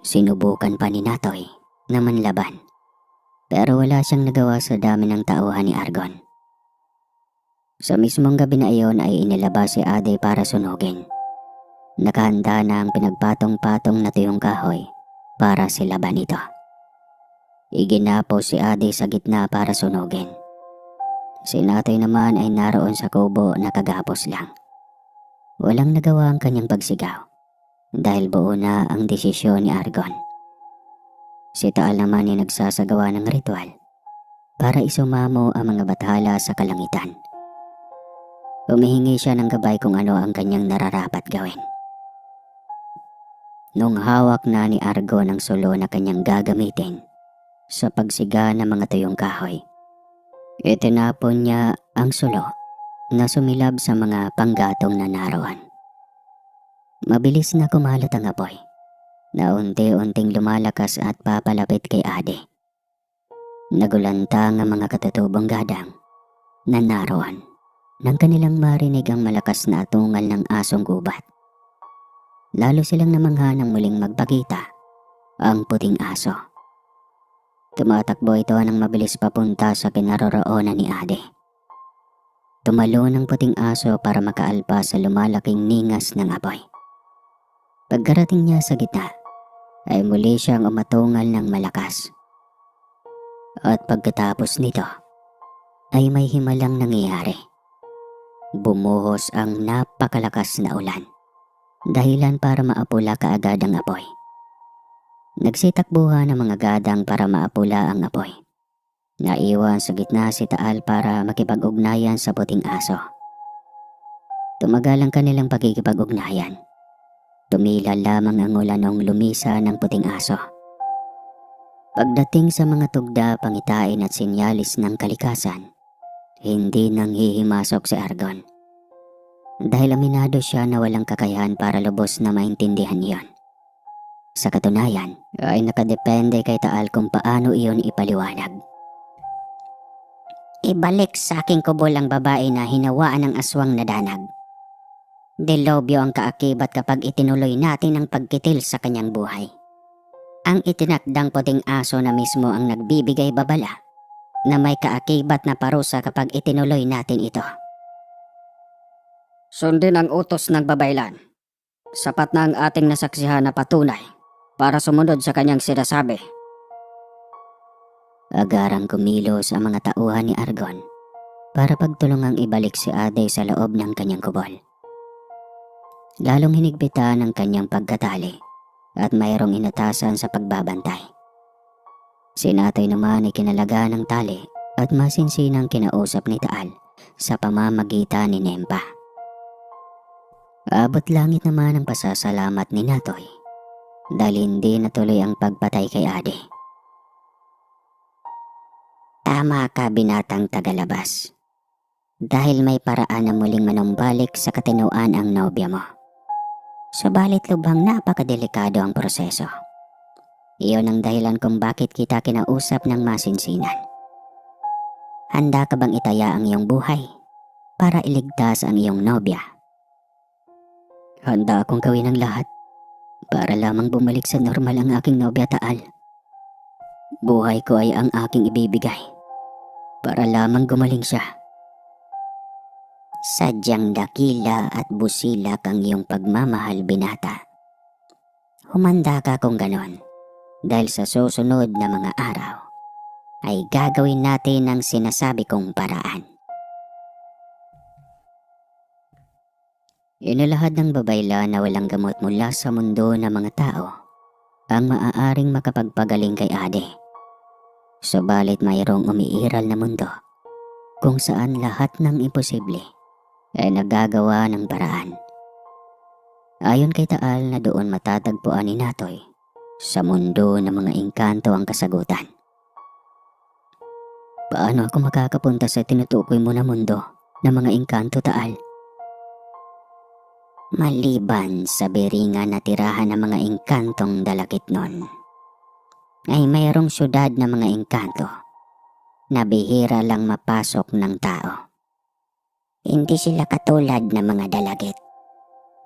Sinubukan pa ni Natoy na manlaban, pero wala siyang nagawa sa dami ng tauhan ni Argon. Sa mismong gabi na iyon ay inilabas si Ade para sunugin. Nakahanda na ang pinagpatong-patong na tuyong kahoy para silaban ito. Iginapo si Ade sa gitna para sunugin. Si Natoy naman ay naroon sa kubo na kagapos lang. Walang nagawa ang kanyang pagsigaw dahil buo na ang desisyon ni Argon. Si Taal naman ay nagsasagawa ng ritual para isumamo ang mga bathala sa kalangitan. Humihingi siya ng gabay kung ano ang kanyang nararapat gawin. Nung hawak na ni Argon ang sulo na kanyang gagamitin sa pagsiga ng mga tuyong kahoy, itinapon niya ang sulo na sumilab sa mga panggatong na naroon. Mabilis na kumalat ang apoy na unti-unting lumalakas at papalapit kay Ade. Nagulantang ang mga katutubong gadang na naroon nang kanilang marinig ang malakas na atungal ng asong gubat. Lalo silang namangha nang muling magpakita ang puting aso. Tumatakbo ito ng mabilis papunta sa kinaroroonan ni Ade. Tumalo ng puting aso para makaalpa sa lumalaking ningas ng apoy. Pagkarating niya sa gitna, ay muli siyang umatungal ng malakas. At pagkatapos nito, ay may himalang nangyayari. Bumuhos ang napakalakas na ulan, dahilan para maapula kaagad ang apoy. Nagsitakbuhan ng mga gadang para maapula ang apoy. Naiwan sa gitna si Taal para makipag-ugnayan sa puting aso. Tumagal ang kanilang pagkikipag-ugnayan. Tumila lamang ang ulan nung lumisa ng puting aso. Pagdating sa mga tugda, pangitain at sinyalis ng kalikasan, hindi nang hihimasok si Argon. Dahil aminado siya na walang kakayahan para lubos na maintindihan iyon. Sa katunayan, ay nakadepende kay Taal kung paano iyon ipaliwanag. Ibalik sa aking kubol ang babae na hinawaan ng aswang na danag. Delobyo ang kaakibat kapag itinuloy natin ang pagkitil sa kanyang buhay. Ang itinakdang puting aso na mismo ang nagbibigay babala na may kaakibat na parusa kapag itinuloy natin ito. Sundin ang utos ng babaylan. Sapat na ang ating nasaksihan na patunay para sumunod sa kanyang sinasabi. Agarang kumilos ang mga tauhan ni Argon para pagtulungang ibalik si Ade sa loob ng kanyang kubol. Lalong hinigpitan ang kanyang pagkatali at mayroong inatasan sa pagbabantay. Si Natoy naman ay kinalaga ng tali at masinsinang kinausap ni Taal sa pamamagitan ni Nempa. Abot langit naman ang pasasalamat ni Natoy dahil hindi natuloy ang pagpatay kay Ade. Tama ka, binatang tagalabas. Dahil may paraan na muling manumbalik sa katinuan ang nobya mo. Subalit lubhang napakadelikado ang proseso. Iyon ang dahilan kung bakit kita kinausap ng masinsinan. Handa ka bang itaya ang iyong buhay para iligtas ang iyong nobya? Handa akong gawin ang lahat para lamang bumalik sa normal ang aking nobya, Taal. Buhay ko ay ang aking ibibigay para lamang gumaling siya. Sadyang dakila at busilak ang iyong pagmamahal, binata. Humanda ka kung ganon, dahil sa susunod na mga araw ay gagawin natin ang sinasabi kong paraan. Inilahad ng babayla na walang gamot mula sa mundo ng mga tao ang maaaring makapagpagaling kay Ade. Subalit mayroong umiiral na mundo kung saan lahat ng imposible ay nagagawa ng paraan. Ayon kay Taal na doon matatagpuan ni Natoy sa mundo ng mga engkanto ang kasagutan. Paano ako makakapunta sa tinutukoy mo na mundo ng mga engkanto, Taal? Maliban sa biringan na tirahan ng mga engkantong dalakit nun, ay mayroong syudad na mga engkanto na bihira lang mapasok ng tao. Hindi sila katulad ng mga dalagit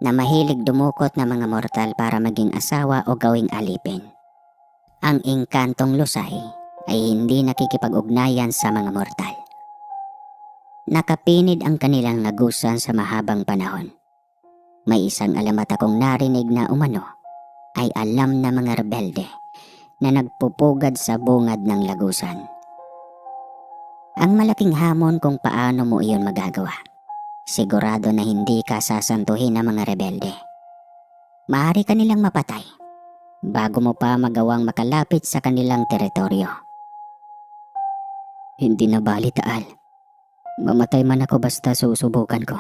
na mahilig dumukot ng mga mortal para maging asawa o gawing alipin. Ang engkantong lusay ay hindi nakikipag-ugnayan sa mga mortal. Nakapinid ang kanilang lagusan sa mahabang panahon. May isang alamat akong narinig na umano ay alam na mga rebelde na nagpupugad sa bungad ng lagusan. Ang malaking hamon kung paano mo iyon magagawa. Sigurado na hindi ka sasantuhin ng mga rebelde. Maaari ka nilang mapatay bago mo pa magawang makalapit sa kanilang teritoryo. Hindi na bali, Taal. Mamatay man ako basta susubukan ko.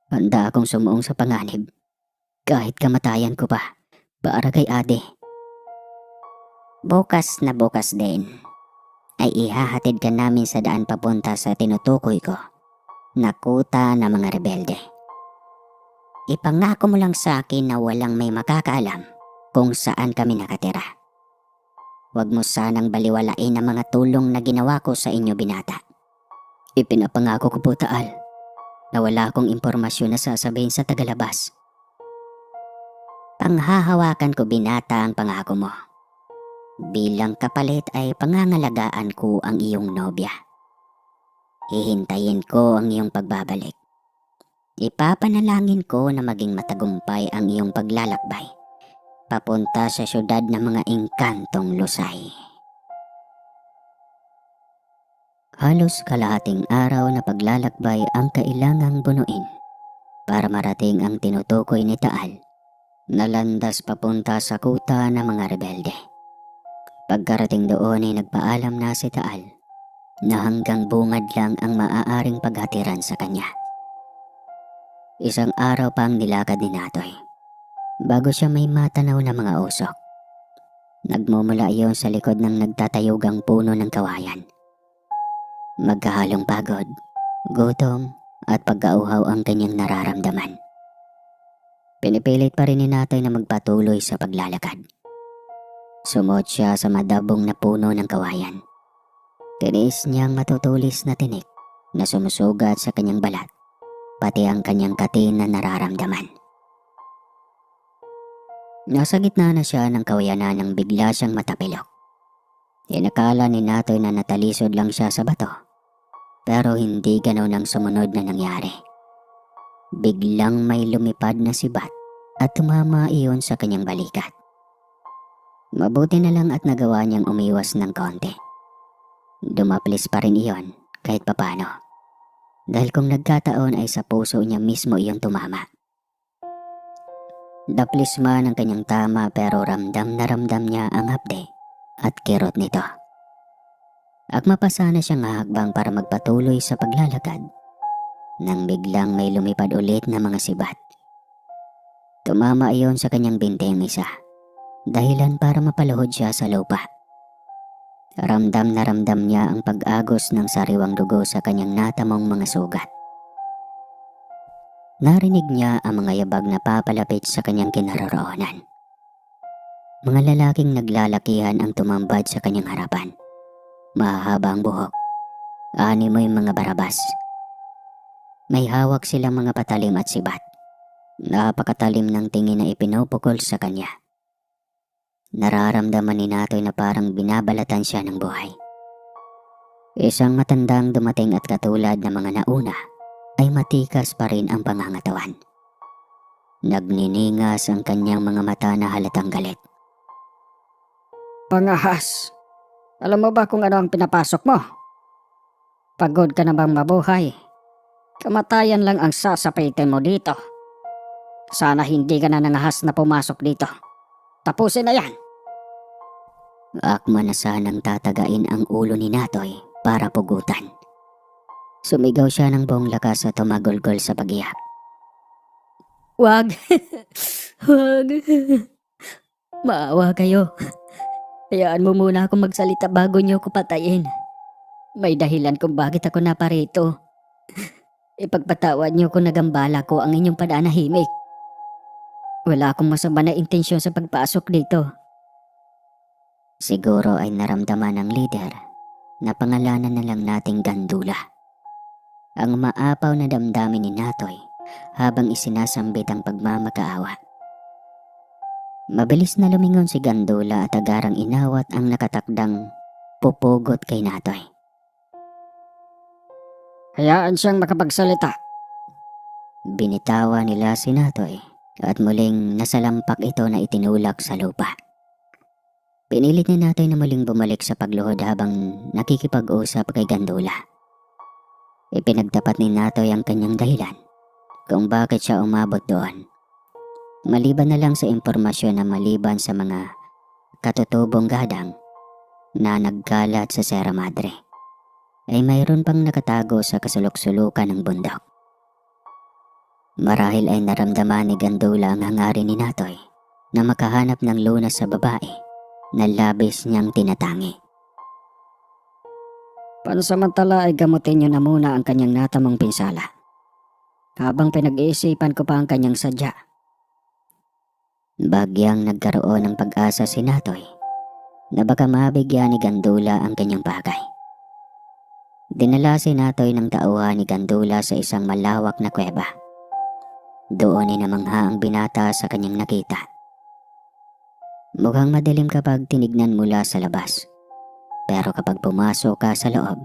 Handa akong sumuong sa panganib. Kahit kamatayan ko pa, para kay Ade. Bukas na bukas din ay ihahatid ka namin sa daan papunta sa tinutukoy ko na kuta ng mga rebelde. Ipangako mo lang sa akin na walang may makakaalam kung saan kami nakatira. Huwag mo sanang baliwalain ang mga tulong na ginawa ko sa inyo binata. Ipinapangako ko po, Taal, na wala akong impormasyon na sasabihin sa tagalabas. Panghahawakan ko binata ang pangako mo. Bilang kapalit ay pangangalagaan ko ang iyong nobya. Hihintayin ko ang iyong pagbabalik. Ipapanalangin ko na maging matagumpay ang iyong paglalakbay papunta sa syudad ng mga engkantong Lusay. Halos kalahating araw na paglalakbay ang kailangang bunuin para marating ang tinutukoy ni Taal na landas papunta sa kuta ng mga rebelde. Pagkarating doon ay nagpaalam na si Taal na hanggang bungad lang ang maaaring paghatiran sa kanya. Isang araw pa ang nilakad ni Natoy bago siya may matanaw na mga usok. Nagmumula iyon sa likod ng nagtatayugang puno ng kawayan. Magkahalong pagod, gutom at pagkauhaw ang kanyang nararamdaman. Pinipilit pa rin ni Natoy na magpatuloy sa paglalakad. Sumuot siya sa madabong na puno ng kawayan. Tiniis niyang matutulis na tinik na sumusugat sa kanyang balat, pati ang kanyang katin na nararamdaman. Nasa gitna na siya ng kawayanan nang bigla siyang matapilok. Inakala ni Natoy na natalisod lang siya sa bato, pero hindi ganoon ang sumunod na nangyari. Biglang may lumipad na sibat at tumama iyon sa kanyang balikat. Mabuti na lang at nagawa niyang umiwas ng konti. Dumaplis pa rin iyon kahit papano, dahil kung nagkataon ay sa puso niya mismo iyon tumama. Daplis man ang kanyang tama pero ramdam na ramdam niya ang hapde at kirot nito. Akmapasa na siyang hahakbang para magpatuloy sa paglalakad nang biglang may lumipad ulit na mga sibat. Tumama iyon sa kanyang binteng isa, dahilan para mapaluhod siya sa lupa. Ramdam na ramdam niya ang pag-agos ng sariwang dugo sa kanyang natamong mga sugat. Narinig niya ang mga yabag na papalapit sa kanyang kinaroroonan. Mga lalaking naglalakihan ang tumambad sa kanyang harapan. Mahahaba ang buhok, animoy mga barabas. May hawak silang mga patalim at sibat. Napakatalim ng tingin na ipinupukol sa kanya. Nararamdaman ni Natoy na parang binabalatan siya ng buhay. Isang matandang dumating at katulad ng mga nauna ay matikas pa rin ang pangangatawan. Nagniningas ang kanyang mga mata na halatang galit. Pangahas, alam mo ba kung ano ang pinapasok mo? Pagod ka na bang mabuhay? Kamatayan lang ang sasapitin mo dito. Sana hindi ka na nangahas na pumasok dito. Tapusin na yan. Akma na sanang tatagain ang ulo ni Natoy para pugutan. Sumigaw siya ng buong lakas at tumagulgol sa pag-iyak. Wag. Wag. Maawa kayo. Hayaan mo muna akong magsalita bago niyo ko patayin. May dahilan kung bakit ako naparito. Ipagpatawad niyo kung nagambala ko ang inyong pananahimik. Wala akong masama na intensyon sa pagpasok dito. Siguro ay naramdaman ng leader na pangalanan na lang nating Gandula. Ang maapaw na damdamin ni Natoy habang isinasambit ang pagmamakaawa. Mabilis na lumingon si Gandula at agarang inawat ang nakatakdang pupugot kay Natoy. Hayaan siyang makapagsalita. Binitawan nila si Natoy at muling nasalampak ito na itinulak sa lupa. Pinilit ni Natoy na muling bumalik sa pagluhod habang nakikipag-usap kay Gandula. Ipinagtapat ni Natoy ang kanyang dahilan kung bakit siya umabot doon. Maliban na lang sa impormasyon na maliban sa mga katutubong gadang na nagkalat sa Sierra Madre, ay mayroon pang nakatago sa kasulok-sulukan ng bundok. Marahil ay naramdaman ni Gandula ang hangarin ni Natoy na makahanap ng lunas sa babae na labis niyang tinatangi. Pansamantala ay gamutin niyo na muna ang kanyang natamong pinsala. Habang pinag-iisipan ko pa ang kanyang sadya. Bagyang nagkaroon ng pag-asa si Natoy na baka mabigyan ni Gandula ang kanyang bagay. Dinala si Natoy ng tauhan ni Gandula sa isang malawak na kuweba. Doon ay namangha ang binata sa kanyang nakita. Mukhang madilim kapag tinignan mula sa labas, pero kapag pumasok ka sa loob,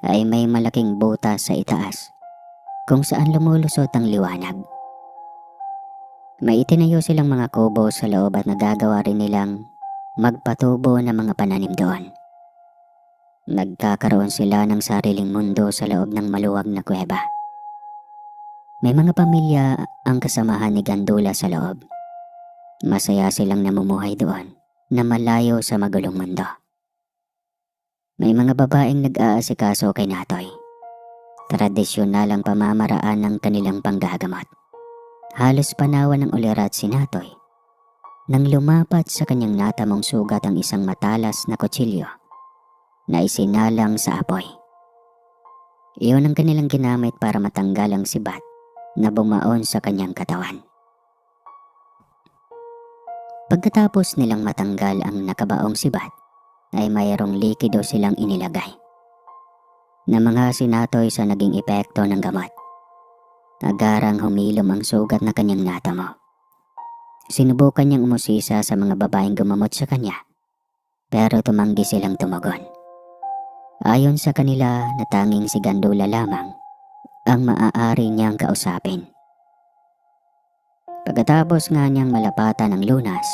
ay may malaking butas sa itaas kung saan lumulusot ang liwanag. May itinayo silang mga kubo sa loob at nagagawa rin nilang magpatubo ng mga pananim doon. Nagkakaroon sila ng sariling mundo sa loob ng maluwag na kuweba. May mga pamilya ang kasamahan ni Gandula sa loob. Masaya silang namumuhay doon na malayo sa magulong mundo. May mga babaeng nag-aasikaso kay Natoy. Tradisyonal ang pamamaraan ng kanilang panggagamot. Halos panawan ng ulirat si Natoy nang lumapat sa kanyang natamong sugat ang isang matalas na kutsilyo na isinalang sa apoy. Iyon ang kanilang ginamit para matanggal ang sibat na bumaon sa kanyang katawan. Pagkatapos nilang matanggal ang nakabaong sibat, ay mayroong likido silang inilagay. Namangha si Natoy sa naging epekto ng gamot. Agarang humilom ang sugat na kanyang natamo. Sinubukan niyang umusisa sa mga babaeng gumamot sa kanya, pero tumanggi silang tumugon. Ayon sa kanila na tanging si Gandula lamang ang maaari niyang kausapin. Pagkatapos nga niyang malapatan ng lunas,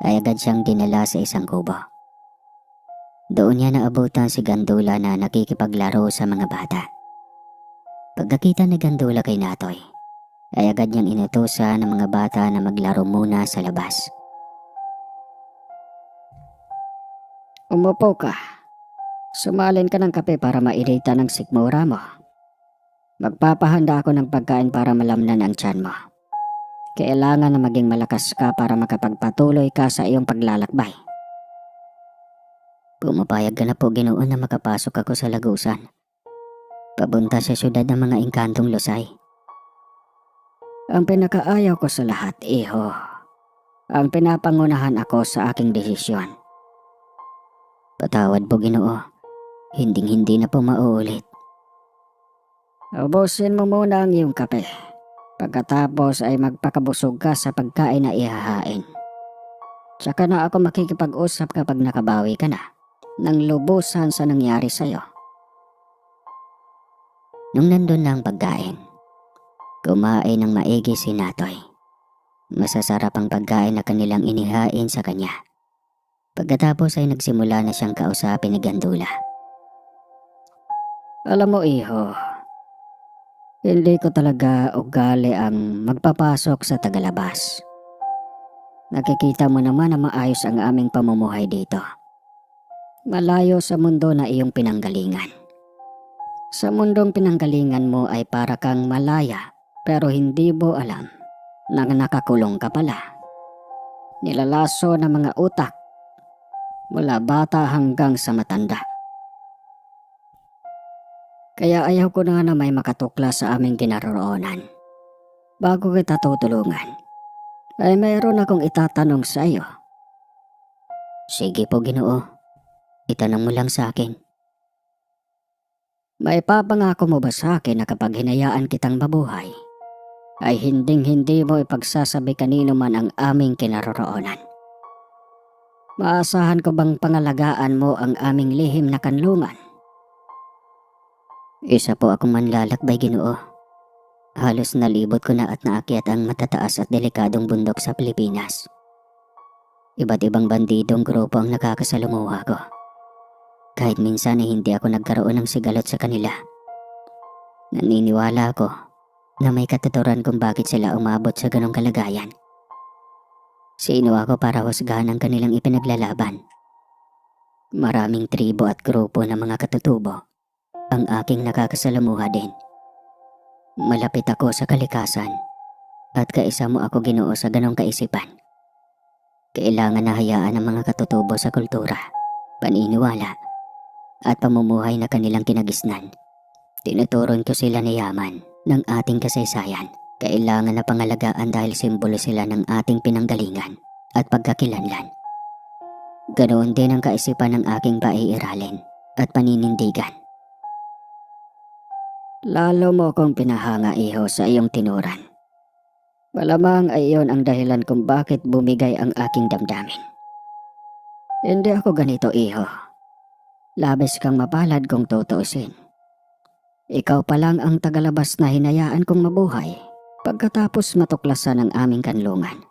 ay agad siyang dinala sa isang kubo. Doon niya naabutan si Gandula na nakikipaglaro sa mga bata. Pagkakita ni Gandula kay Natoy, ay agad niyang inutusan ng mga bata na maglaro muna sa labas. Umupo ka. Sumalin ka ng kape para mairita ng sikmura mo. Magpapahanda ako ng pagkain para malamnan ang tiyan mo. Kailangan na maging malakas ka para makapagpatuloy ka sa iyong paglalakbay. Pumapayag ka na po, Ginoon, na makapasok ako sa Lagusan. Papunta sa syudad ng mga engkantong Lusay. Ang pinakaayaw ko sa lahat, iho, ang pinapangunahan ako sa aking desisyon. Patawad po, Ginoo. Hinding-hindi na po mauulit. Ubusin mo muna ang iyong kape. Pagkatapos ay magpakabusog ka sa pagkain na ihahain. Tsaka na ako makikipag-usap kapag nakabawi ka na ng lubusan sa nangyari sa'yo. Nung nandun na ang pagkain, kumain ng maigi si Natoy. Masasarap ang pagkain na kanilang inihain sa kanya. Pagkatapos ay nagsimula na siyang kausapin ni Gandula. Alam mo, iho, hindi ko talaga ugali ang magpapasok sa tagalabas. Nakikita mo naman na maayos ang aming pamumuhay dito. Malayo sa mundo na iyong pinanggalingan. Sa mundong pinanggalingan mo ay para kang malaya, pero hindi mo alam na nakakulong ka pala. Nilalaso ng mga utak mula bata hanggang sa matanda. Kaya ayaw ko na nga na may makatuklas sa aming kinaroroonan. Bago kita tutulungan, ay mayroon akong itatanong sa iyo. Sige po, Ginoo. Itanong mo lang sa akin. May papangako mo ba sa akin na kapag hinayaan kitang mabuhay, ay hinding-hindi mo ipagsasabi kanino man ang aming kinaroroonan? Maasahan ko bang pangalagaan mo ang aming lihim na kanlungan? Isa po akong manlalakbay, Ginoo. Halos nalibot ko na at naakyat ang matataas at delikadong bundok sa Pilipinas. Iba't ibang bandidong grupo ang nakakasalumuha ko. Kahit minsan ay hindi ako nagkaroon ng sigalot sa kanila. Naniniwala ako na may katuturan kung bakit sila umabot sa ganong kalagayan. Sino ako para husgahan ang kanilang ipinaglalaban? Maraming tribo at grupo ng mga katutubo ang aking nakakasalamuha din. Malapit ako sa kalikasan at kaisa mo ako Ginoo sa ganong kaisipan. Kailangan na hayaan ang mga katutubo sa kultura, paniniwala at pamumuhay na kanilang kinagisnan. Tinuturon ko sila na yaman ng ating kasaysayan. Kailangan na pangalagaan dahil simbolo sila ng ating pinanggalingan at pagkakilanlan. Ganoon din ang kaisipan ng aking paiiralin at paninindigan. Lalo mo kong pinahanga, iho, sa iyong tinuran. Malamang ay iyon ang dahilan kung bakit bumigay ang aking damdamin. Hindi ako ganito, iho. Labis kang mapalad kung tutuusin. Ikaw pa lang ang tagalabas na hinayaan kong mabuhay pagkatapos matuklasan ang aming kanlungan.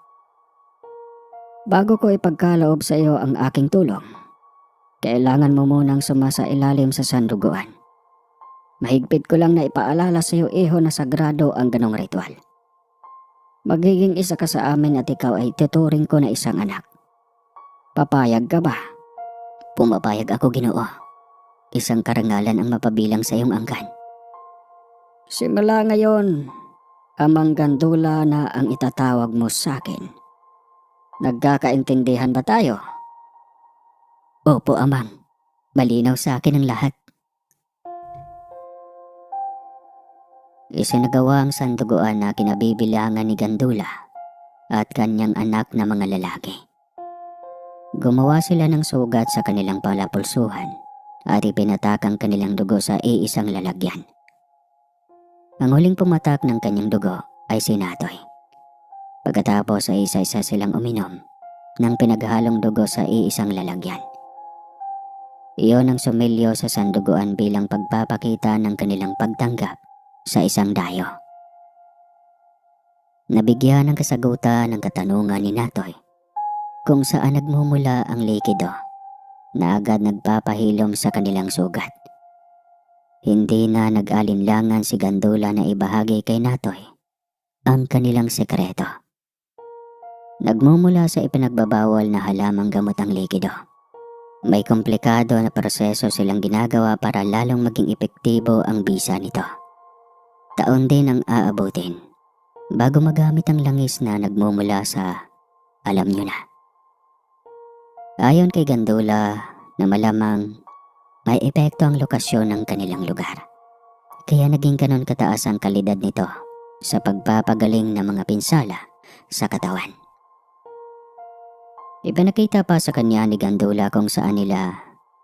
Bago ko ipagkaloob sa iyo ang aking tulong, kailangan mo munang sumasa ilalim sa sanduguan. Mahigpit ko lang na ipaalala sa iyo, iho, na sagrado ang ganong ritual. Magiging isa ka sa amin at ikaw ay tuturing ko na isang anak. Papayag ka ba? Pumapayag ako, Ginoo. Isang karangalan ang mapabilang sa iyong angkan. Simula ngayon, Amang Gandula na ang itatawag mo sa akin. Nagkakaintindihan ba tayo? Opo, Amang. Malinaw sa akin ang lahat. Isinagawa ang sanduguan na kinabibilangan ni Gandula at kanyang anak na mga lalaki. Gumawa sila ng sugat sa kanilang palapulsuhan at ipinatak ang kanilang dugo sa iisang lalagyan. Ang huling pumatak ng kanyang dugo ay si Natoy. Pagkatapos ay isa-isa silang uminom ng pinaghalong dugo sa iisang lalagyan. Iyon ang sumilyo sa sanduguan bilang pagpapakita ng kanilang pagtanggap sa isang dayo. Nabigyan ng kasagutan ng katanungan ni Natoy kung saan nagmumula ang likido na agad nagpapahilom sa kanilang sugat. Hindi na nag-alinlangan si Gandula na ibahagi kay Natoy ang kanilang sekreto. Nagmumula sa ipinagbabawal na halamang gamot ang likido. May komplikado na proseso silang ginagawa para lalong maging epektibo ang bisa nito. Taon din ang aabutin bago magamit ang langis na nagmumula sa alam nyo na. Ayon kay Gandula na malamang may epekto ang lokasyon ng kanilang lugar. Kaya naging ganon kataas ang kalidad nito sa pagpapagaling ng mga pinsala sa katawan. Ipinakita pa sa kanya ni Gandula kung saan nila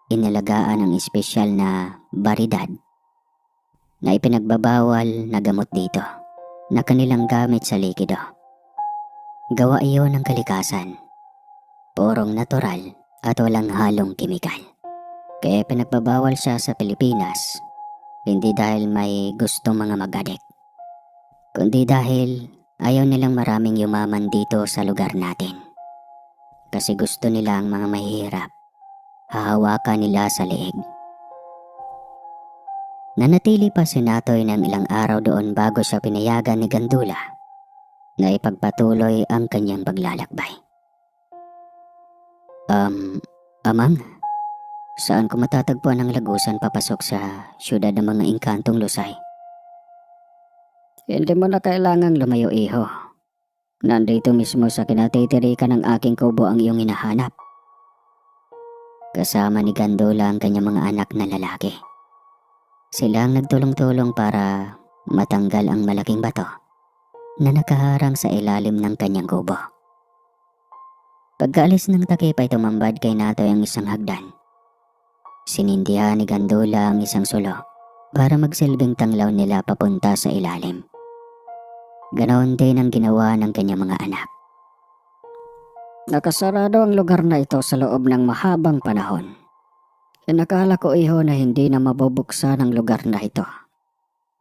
inalagaan ang espesyal na baridad na ipinagbabawal na gamot dito na kanilang gamit sa likido. Gawa iyon ng kalikasan, purong natural at walang halong kimikal. Kaya pinagbabawal siya sa Pilipinas, hindi dahil may gustong mga mag-addict, kundi dahil ayaw nilang maraming yumaman dito sa lugar natin. Kasi gusto nila ang mga mahihirap, hahawakan nila sa leeg. Nanatili pa si Natoy ng ilang araw doon bago siya pinayagan ni Gandula na ipagpatuloy ang kanyang paglalakbay. Amang, saan ko matatagpuan ang lagusan papasok sa syudad ng mga Inkantong Lusay? Hindi mo na kailangang lumayo, iho. Nandito mismo sa kinatitirikan ng aking kubo ang iyong hinahanap. Kasama ni Gandula ang kanyang mga anak na lalaki. Sila ang nagtulong-tulong para matanggal ang malaking bato na nakaharang sa ilalim ng kanyang kubo. Pagkaalis ng takip ay tumambad kay Natoy ang isang hagdan. Sinindihan ni Gandula ang isang sulo para magsilbing tanglaw nila papunta sa ilalim. Ganoon din ang ginawa ng kanyang mga anak. Nakasarado ang lugar na ito sa loob ng mahabang panahon. Inakala ko, iho, na hindi na mabubuksan ang lugar na ito.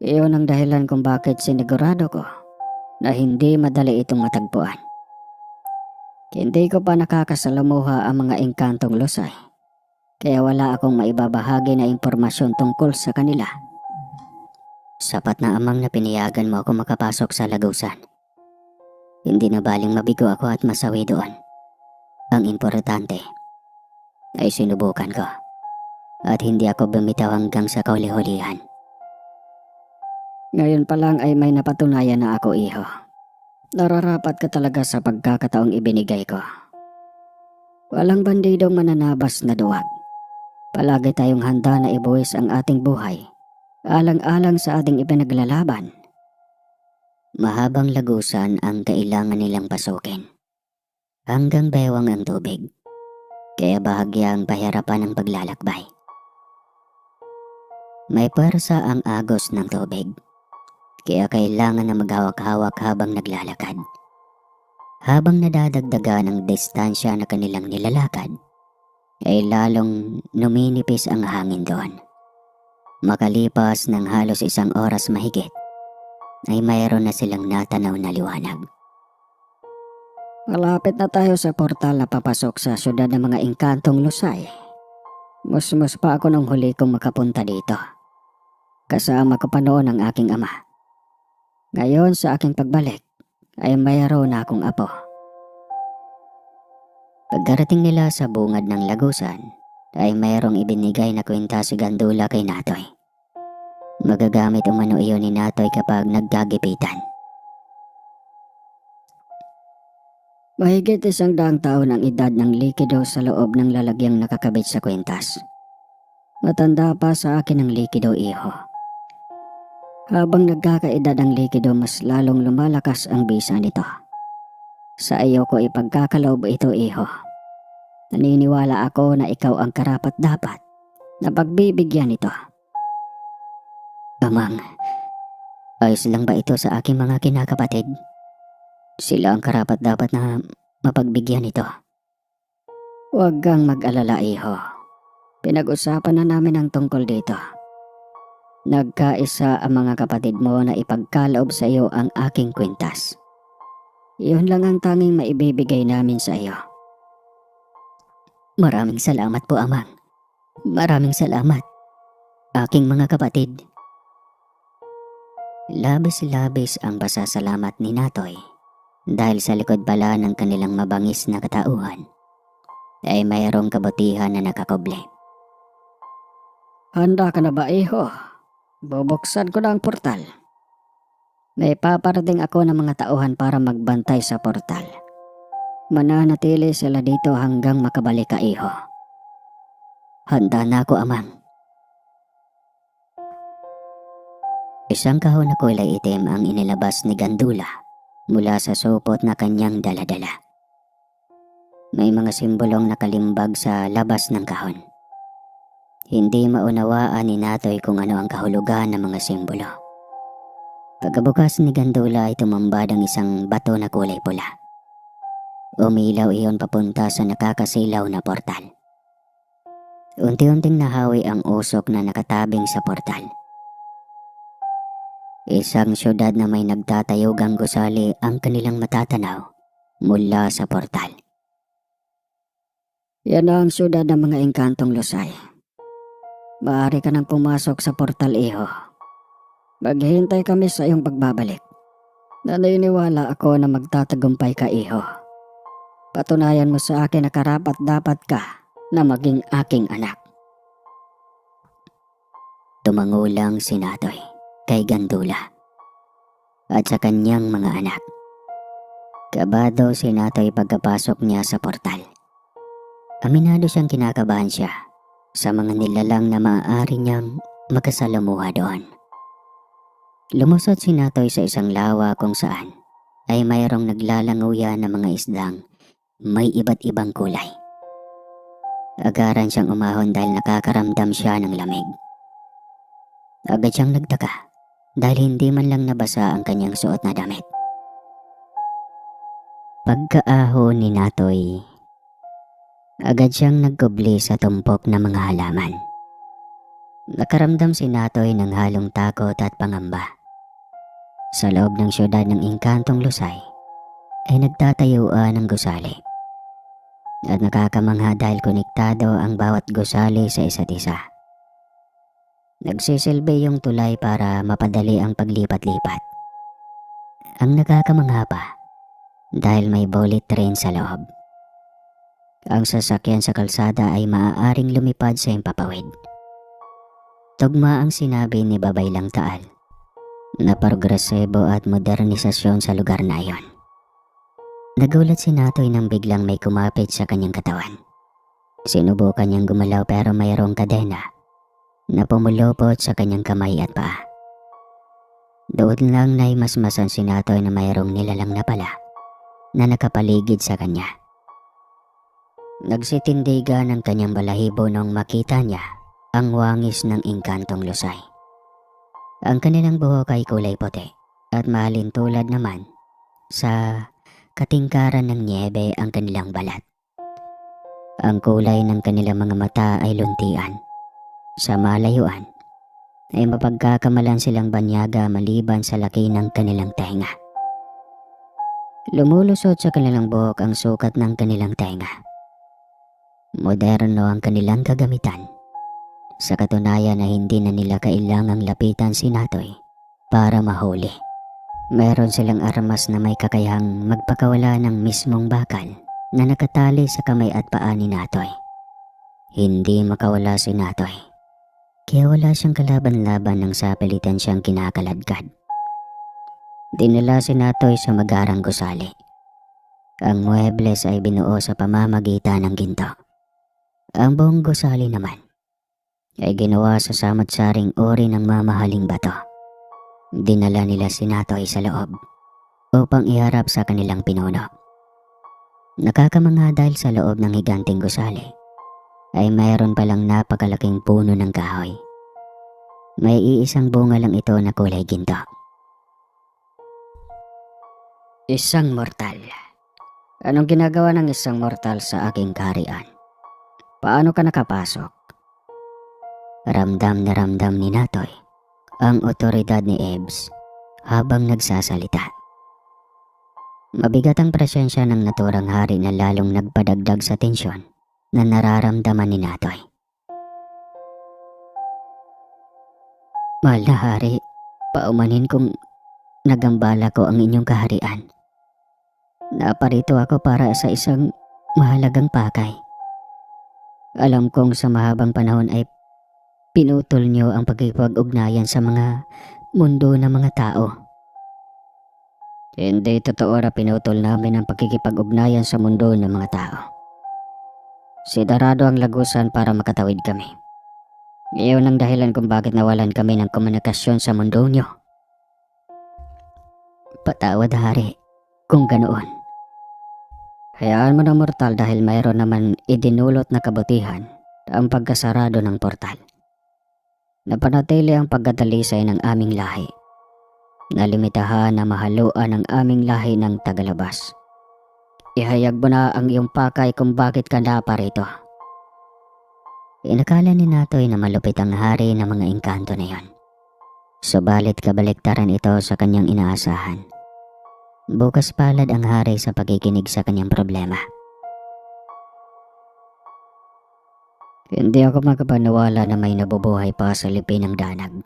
Iyon ang dahilan kung bakit sinigurado ko na hindi madali itong matagpuan. Hindi ko pa nakakasalamuha ang mga engkantong Lusay, kaya wala akong maibabahagi na impormasyon tungkol sa kanila. Sapat na amang na pinayagan mo ako makapasok sa Lagusan. Hindi na baling mabigo ako at masawi doon. Ang importante ay sinubukan ko at hindi ako bumitaw hanggang sa kauli-hulihan. Ngayon pa lang ay may napatunayan na ako, iho. Nararapat ka talaga sa pagkakataong ibinigay ko. Walang bandidong mananabas na duwag. Palagi tayong handa na ibuwis ang ating buhay, alang-alang sa ating ipinaglalaban. Mahabang lagusan ang kailangan nilang pasukin. Hanggang bewang ang tubig, kaya bahagya ang pahirapan ng paglalakbay. May pwersa ang agos ng tubig, kaya kailangan na maghawak-hawak habang naglalakad. Habang nadadagdagan ang distansya na kanilang nilalakad, ay lalong numinipis ang hangin doon. Makalipas ng halos 1 oras mahigit, ay mayroon na silang natanaw na liwanag. Malapit na tayo sa portal na papasok sa syudad ng mga engkantong Lusay. Musmus pa ako nung huli kong makapunta dito. Kasama ko pa noon ang aking ama. Ngayon sa aking pagbalik, ay mayroon na akong apo. Pagkarating nila sa bungad ng Lagusan, ay mayroong ibinigay na kwenta si Gandula kay Natoy. Magagamit umano iyon ni Natoy kapag naggagipitan. Mahigit 100 taon ang edad ng likido sa loob ng lalagyang nakakabit sa kwentas. Matanda pa sa akin ang likido, iho. Habang nagkakaedad ang likido, mas lalong lumalakas ang bisa nito. Sa iyo ko ipagkakaloob ito, iho. Naniniwala ako na ikaw ang karapat-dapat na pagbibigyan nito. Amang, ayos lang ba ito sa aking mga kinakapatid? Sila ang karapat-dapat na mapagbigyan nito. Huwag kang mag-alala, iho. Pinag-usapan na namin ang tungkol dito. Nagkaisa ang mga kapatid mo na ipagkaloob sa iyo ang aking kwintas. Iyon lang ang tanging maibibigay namin sa iyo. Maraming salamat po, Amang. Maraming salamat, aking mga kapatid. Labis-labis ang pasasalamat ni Natoy dahil sa likod pala ng kanilang mabangis na katauhan ay mayroong kabutihan na nakakoble. Handa ka na ba, iho? Bubuksan ko na ang portal. May paparating ako ng mga tauhan para magbantay sa portal. Mananatili sila dito hanggang makabalik ka, iho. Handa na ako, Amang. Isang kahon na kulay itim ang inilabas ni Gandula mula sa supot na kanyang daladala. May mga simbolong nakalimbag sa labas ng kahon. Hindi maunawaan ni Natoy kung ano ang kahulugan ng mga simbolo. Pagkabukas ni Gandula ay tumambad ang isang bato na kulay pula. Umilaw iyon papunta sa nakakasilaw na portal. Unti-unting nahawi ang usok na nakatabing sa portal. Isang syudad na may nagtatayugang gusali ang kanilang matatanaw mula sa portal. Yan ang syudad ng mga engkantong Lusay. Maaari ka nang pumasok sa portal, iho. Maghihintay kami sa iyong pagbabalik. Naniniwala ako na magtatagumpay ka, iho. Patunayan mo sa akin na karapat-dapat ka na maging aking anak. Tumangulang si Natoy kay Gandula at sa kanyang mga anak. Kabado si Natoy pagkapasok niya sa portal. Aminado siyang kinakabahan siya sa mga nilalang na maaari niyang makasalamuha doon. Lumusot si Natoy sa isang lawa kung saan ay mayroong naglalanguya na mga isdang may iba't ibang kulay. Agaran siyang umahon dahil nakakaramdam siya ng lamig. Agad siyang nagtaka dahil hindi man lang nabasa ang kanyang suot na damit. Pagkaahon ni Natoy, agad siyang nagkubli sa tumpok ng mga halaman. Nakaramdam si Natoy ng halong takot at pangamba. Sa loob ng syudad ng engkantong Lusay ay nagtatayuan ng gusali At nakakamangha dahil konektado ang bawat gusali sa isa't isa. Nagsisilbi yung tulay para mapadali ang paglipat-lipat. Ang nakakamangha pa, dahil may bullet train sa loob. Ang sasakyan sa kalsada ay maaaring lumipad sa himpapawid. Tugma ang sinabi ni Babay Lang Taal na progresibo at modernisasyon sa lugar na iyon. Nagulat si Natoy nang biglang may kumapit sa kanyang katawan. Sinubukan niyang gumalaw pero mayroong kadena na pumulupot sa kanyang kamay at paa. Doon lang naimasmasan si Natoy na mayroong nilalang na pala na nakapaligid sa kanya. Nagsitindigan ang kanyang balahibo nung makita niya ang wangis ng Engkantong Lusay. Ang kanilang buhok ay kulay puti at malintulad naman sa katingkaran ng niebe ang kanilang balat. Ang kulay ng kanilang mga mata ay luntian. Sa malayuan ay mapagkakamalan silang banyaga maliban sa laki ng kanilang tenga. Lumulusot sa kanilang buhok ang sukat ng kanilang tenga. Moderno ang kanilang kagamitan. Sa katunayan na hindi na nila kailangang lapitan si Natoy para mahuli. Meron silang armas na may kakayahang magpakawala ng mismong bakal na nakatali sa kamay at paa ni Natoy. Hindi makawala si Natoy, kaya wala siyang kalaban-laban nang sapilitan siyang kinakaladkad. Dinala si Natoy sa magarang gusali. Ang muebles ay binuo sa pamamagitan ng ginto. Ang buong gusali naman ay ginawa sa samot-saring uri ng mamahaling bato. Dinala nila si Natoy sa loob upang iharap sa kanilang pinuno. Nakakamangha dahil sa loob ng higanting gusali ay mayroon palang napakalaking puno ng kahoy. May iisang bunga lang ito na kulay ginto. Isang mortal. Anong ginagawa ng isang mortal sa aking kaharian? Paano ka nakapasok? Ramdam na ramdam ni Natoy ang otoridad ni Ebs habang nagsasalita. Mabigat ang presensya ng naturang hari na lalong nagpadagdag sa tensyon na nararamdaman ni Natoy. Mahal na hari, paumanin kong nagambala ko ang inyong kaharian. Naparito ako para sa isang mahalagang pakay. Alam kong sa mahabang panahon ay pinutol niyo ang pagkikipag-ugnayan sa mga mundo ng mga tao. Hindi totoo na pinutol namin ang pagkikipag-ugnayan sa mundo ng mga tao. Sidarado ang lagusan para makatawid kami. Iyon ang dahilan kung bakit nawalan kami ng komunikasyon sa mundo niyo. Patawad hari, kung ganoon. Hayaan mo na mortal dahil mayroon naman idinulot na kabutihan ang pagkasarado ng portal. Napanatili ang pagkadalisay ng aming lahi. Nalimitahan na mahaluan ang aming lahi ng tagalabas. Ihayag mo na ang iyong pakay kung bakit ka naparito. Inakala ni Natoy na malupit ang hari ng mga engkanto na iyon. Subalit kabaliktaran ito sa kanyang inaasahan. Bukas palad ang hari sa pagkikinig sa kanyang problema. Hindi ako makapaniwala na may nabubuhay pa sa lipi ng danag.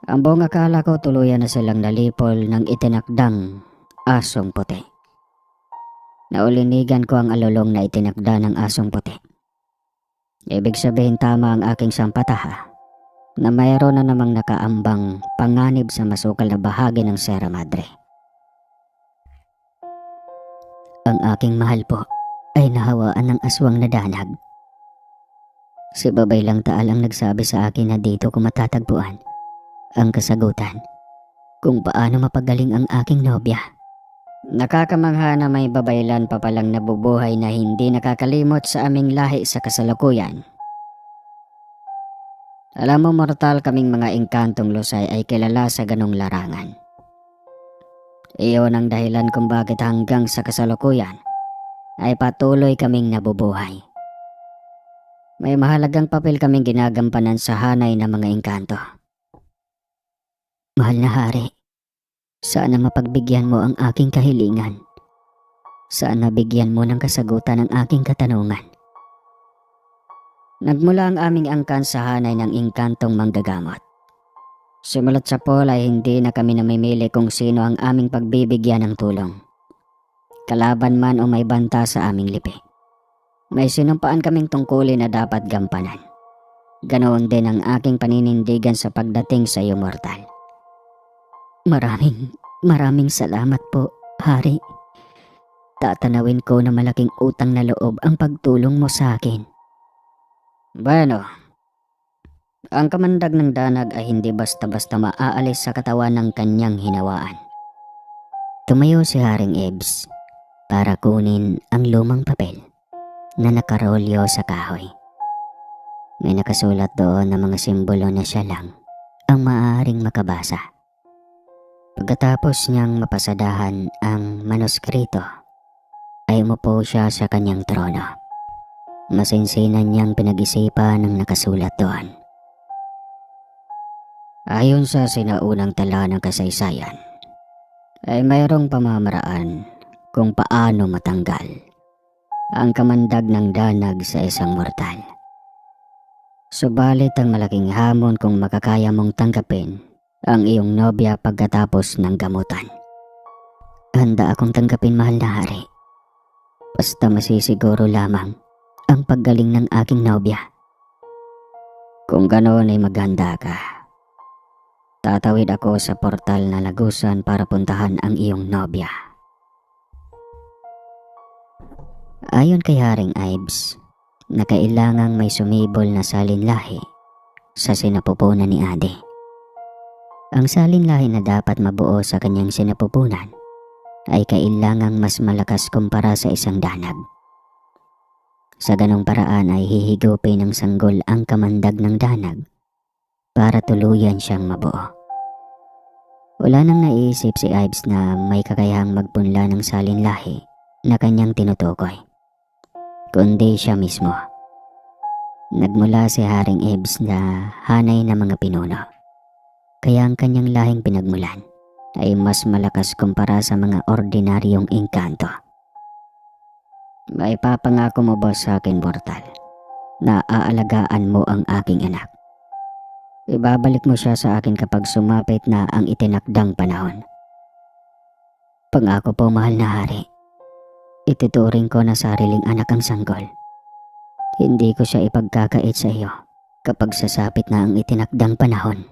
Ang buong akala ko tuluyan na silang nalipol ng itinakdang asong puti. Naulinigan ko ang alulong na itinakda ng asong puti. Ibig sabihin tama ang aking sampataha na mayroon na namang nakaambang panganib sa masukal na bahagi ng Sierra Madre. Ang aking mahal po ay nahawaan ng aswang na danag. Si Babay Lang Taal ang nagsabi sa akin na dito ko matatagpuan ang kasagutan kung paano mapagaling ang aking nobya. Nakakamangha na may babaylan pa palang nabubuhay na hindi nakakalimot sa aming lahi sa kasalukuyan. Alam mo mortal, kaming mga engkantong lusay ay kilala sa ganong larangan. Iyon ang dahilan kung bakit hanggang sa kasalukuyan ay patuloy kaming nabubuhay. May mahalagang papel kaming ginagampanan sa hanay ng mga engkanto. Mahal na hari, sana mapagbigyan mo ang aking kahilingan. Sana bigyan mo ng kasagutan ang aking katanungan. Nagmula ang aming angkan sa hanay ng inkantong manggagamot. Simulat sa pool ay hindi na kami namimili kung sino ang aming pagbibigyan ng tulong. Kalaban man o may banta sa aming lipi. May sinumpaan kaming tungkulin na dapat gampanan. Ganoon din ang aking paninindigan sa pagdating sa iyo, mortal. Maraming salamat po, Hari. Tatanawin ko na malaking utang na loob ang pagtulong mo sa akin. Bueno, ang kamandag ng danag ay hindi basta-basta maaalis sa katawan ng kanyang hinawaan. Tumayo si Haring Ebs para kunin ang lumang papel na nakarolyo sa kahoy. May nakasulat doon na mga simbolo na siya lang ang maaaring makabasa. Pagkatapos niyang mapasadahan ang manuskrito, ay umupo siya sa kanyang trono. Masinsinan niyang pinag-isipan ang nakasulat doon. Ayon sa sinaunang tala ng kasaysayan, ay mayroong pamamaraan kung paano matanggal ang kamandag ng danag sa isang mortal. Subalit ang malaking hamon kung makakaya mong tanggapin ang iyong nobya pagkatapos ng gamutan. Handa akong tanggapin, mahal na hari. Basta masisiguro lamang ang paggaling ng aking nobya. Kung ganoon ay maghanda ka. Tatawid ako sa portal na lagusan para puntahan ang iyong nobya. Ayon kay Haring Ives, na kailangang may sumibol na salinlahi sa sinapupunan ni Ade. Ang salinlahi na dapat mabuo sa kanyang sinapupunan ay kailangang mas malakas kumpara sa isang danag. Sa ganong paraan ay hihigupin ng sanggol ang kamandag ng danag para tuluyan siyang mabuo. Wala nang naiisip si Ives na may kakayahang magpunla ng salinlahi na kanyang tinutukoy, kundi siya mismo. Nagmula si Haring Ives na hanay ng mga pinuno, kaya ang kanyang lahing pinagmulan ay mas malakas kumpara sa mga ordinaryong engkanto. May papangako mo ba sa akin, mortal, na aalagaan mo ang aking anak? Ibabalik mo siya sa akin kapag sumapit na ang itinakdang panahon. Pangako po, mahal na hari. Ituturing ko na sariling anak ang sanggol. Hindi ko siya ipagkakait sa iyo kapag sasapit na ang itinakdang panahon.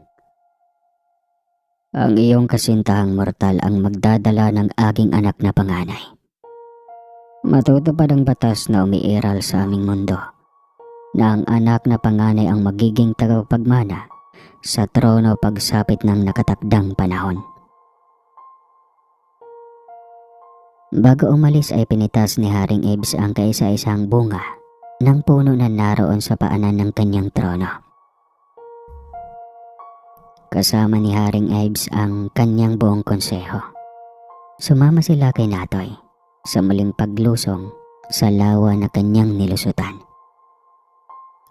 Ang iyong kasintahang mortal ang magdadala ng aking anak na panganay. Matutupad ang batas na umiiral sa aming mundo na ang anak na panganay ang magiging tagapagmana sa trono pagsapit ng nakatakdang panahon. Bago umalis ay pinitas ni Haring Ives ang kaisa-isang bunga ng puno na naroon sa paanan ng kanyang trono. Kasama ni Haring Ives ang kanyang buong konseho. Sumama sila kay Natoy sa muling paglusong sa lawa na kanyang nilusutan.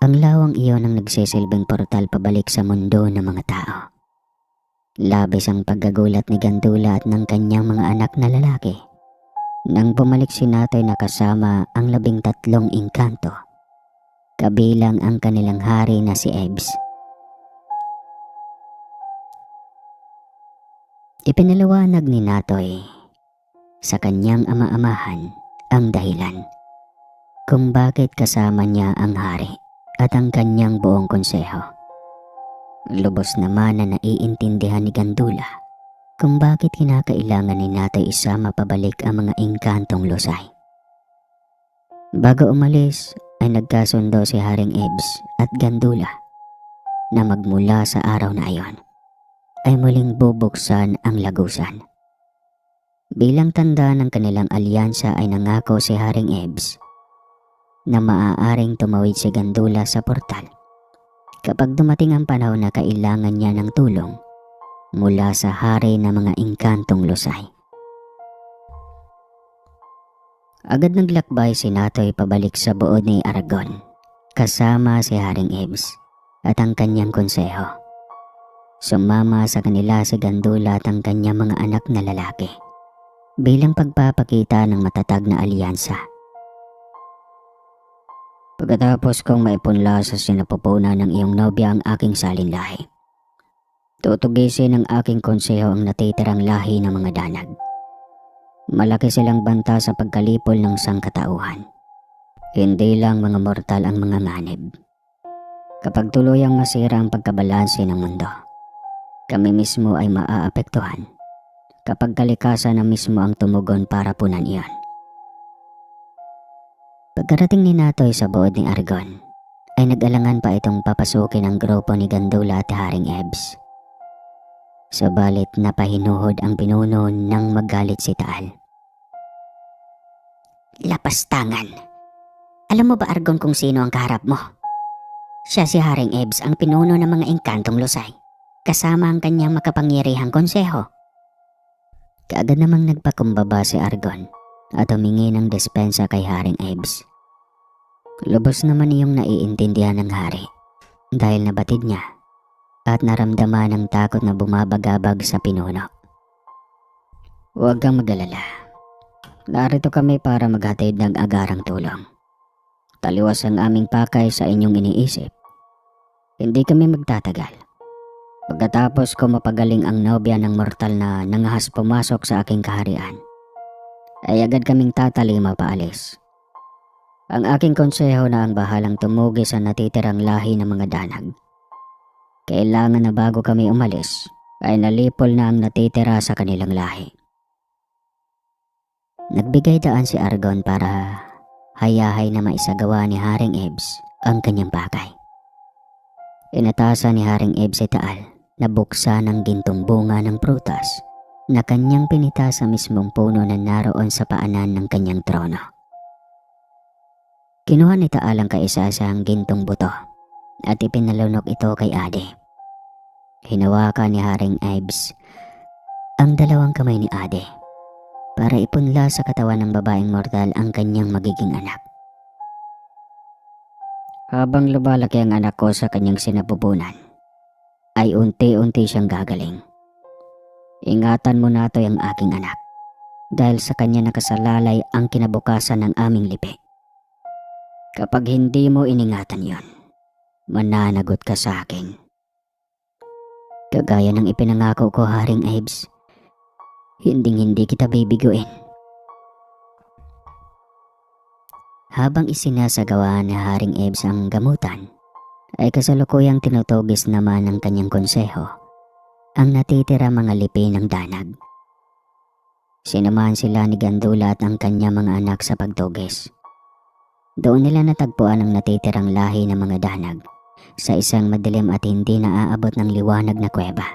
Ang lawang iyon ang nagsisilbing portal pabalik sa mundo ng mga tao. Labis ang paggagulat ni Gandula at ng kanyang mga anak na lalaki nang bumalik si Natoy na kasama ang 13 engkanto, kabilang ang kanilang hari na si Ives. Ipinaliwanag ni Natoy sa kanyang ama-amahan ang dahilan kung bakit kasama niya ang hari at ang kanyang buong konseho. Lubos naman na naiintindihan ni Gandula kung bakit kinakailangan ni Natoy isama pabalik ang mga engkantong lusay. Bago umalis ay nagkasundo si Haring Ives at Gandula na magmula sa araw na iyon ay muling bubuksan ang lagusan. Bilang tanda ng kanilang alyansa ay nangako si Haring Ives na maaaring tumawid si Gandula sa portal kapag dumating ang panahon na kailangan niya ng tulong mula sa hari ng mga engkantong lusay. Agad naglakbay si Natoy pabalik sa buod ni Aragon kasama si Haring Ives at ang kanyang konseho. Sumama sa kanila si Gandula at ang kanyang mga anak na lalaki. bilang pagpapakita ng matatag na alyansa. Pagkatapos kong maipunla sa sinapupunan ng iyong nobya ang aking salinlahi, tutugisin ng aking konseho ang natitirang lahi ng mga danag. Malaki silang banta sa pagkalipol ng sangkatauhan. Hindi lang mga mortal ang mga manib. Kapag tuluyang masira ang pagkabalanse ng mundo, kami mismo ay maaapektuhan. Kapag kalikasan na mismo ang tumugon para punan iyon. Pagkarating ni Natoy sa buod ni Argon, ay nag-alangan pa itong papasukin ang grupo ni Gandula at Haring Ebs. Subalit napahinuhod ang pinuno nang magalit si Taal. Lapastangan! Alam mo ba, Argon, kung sino ang kaharap mo? Siya si Haring Ebs, ang pinuno ng mga engkantong lusay, kasama ang kanyang makapangyarihang konseho. Kaagad namang nagpakumbaba si Argon at humingi ng despensa kay Haring Ebs. Lubos naman iyong naiintindihan ng hari dahil nabatid niya at naramdaman ng takot na bumabagabag sa pinuno. Huwag kang mag-alala. Narito kami para maghatid ng agarang tulong. Taliwas ang aming pakay sa inyong iniisip. Hindi kami magtatagal. Pagkatapos ko mapagaling ang nobya ng mortal na nangahas pumasok sa aking kaharian, ay agad kaming tatalima paalis. Ang aking konseho na ang bahalang tumugi sa natitirang lahi ng mga danag. Kailangan na bago kami umalis, ay nalipol na ang natitira sa kanilang lahi. Nagbigay daan si Argon para hayahay na maisagawa ni Haring Ebs ang kanyang pakay. Inatasan ni Haring Ebs si Taal na buksan ang gintong bunga ng prutas na kanyang pinita sa mismong puno na naroon sa paanan ng kanyang trono. Kinuha ni Taal ang kaisa-isang gintong buto at ipinalunok ito kay Ade. Hinawakan ni Haring Ebs ang dalawang kamay ni Ade para ipunla sa katawan ng babaeng mortal ang kanyang magiging anak. Habang lumalaki ang anak ko sa kanyang sinapupunan, ay unti-unti siyang gagaling. Ingatan mo na ito ang aking anak, dahil sa kanya nakasalalay ang kinabukasan ng aming lipi. Kapag hindi mo iningatan yon, mananagot ka sa akin. Kagaya ng ipinangako ko, Haring Ebs, hindi kita bibiguin. Habang isinasagawa ni Haring Ebs ang gamutan, ay kasalukuyang tinutugis naman ng kanyang konseho ang natitira mga lipi ng danag. Sinamahan sila ni Gandula at ang kanyang mga anak sa pagtugis. Doon nila natagpuan ang natitirang lahi ng mga danag sa isang madilim at hindi naaabot ng liwanag na kuweba.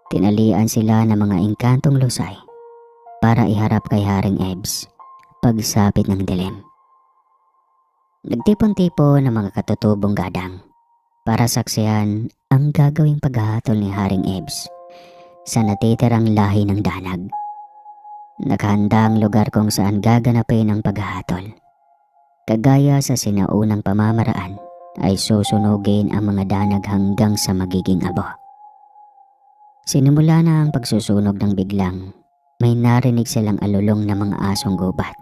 Tinalian sila ng mga engkantong lusay para iharap kay Haring Ebs pagsapit ng dilim. Nagtipon-tipo ng mga katutubong gadang para saksihan ang gagawing paghahatol ni Haring Ebs sa natitirang lahi ng danag. Naghanda ang lugar kung saan gaganapin ang paghahatol. Kagaya sa sinaunang pamamaraan ay susunugin ang mga danag hanggang sa magiging abo. Sinimula na ang pagsusunog ng biglang may narinig silang alulong na mga asong gubat.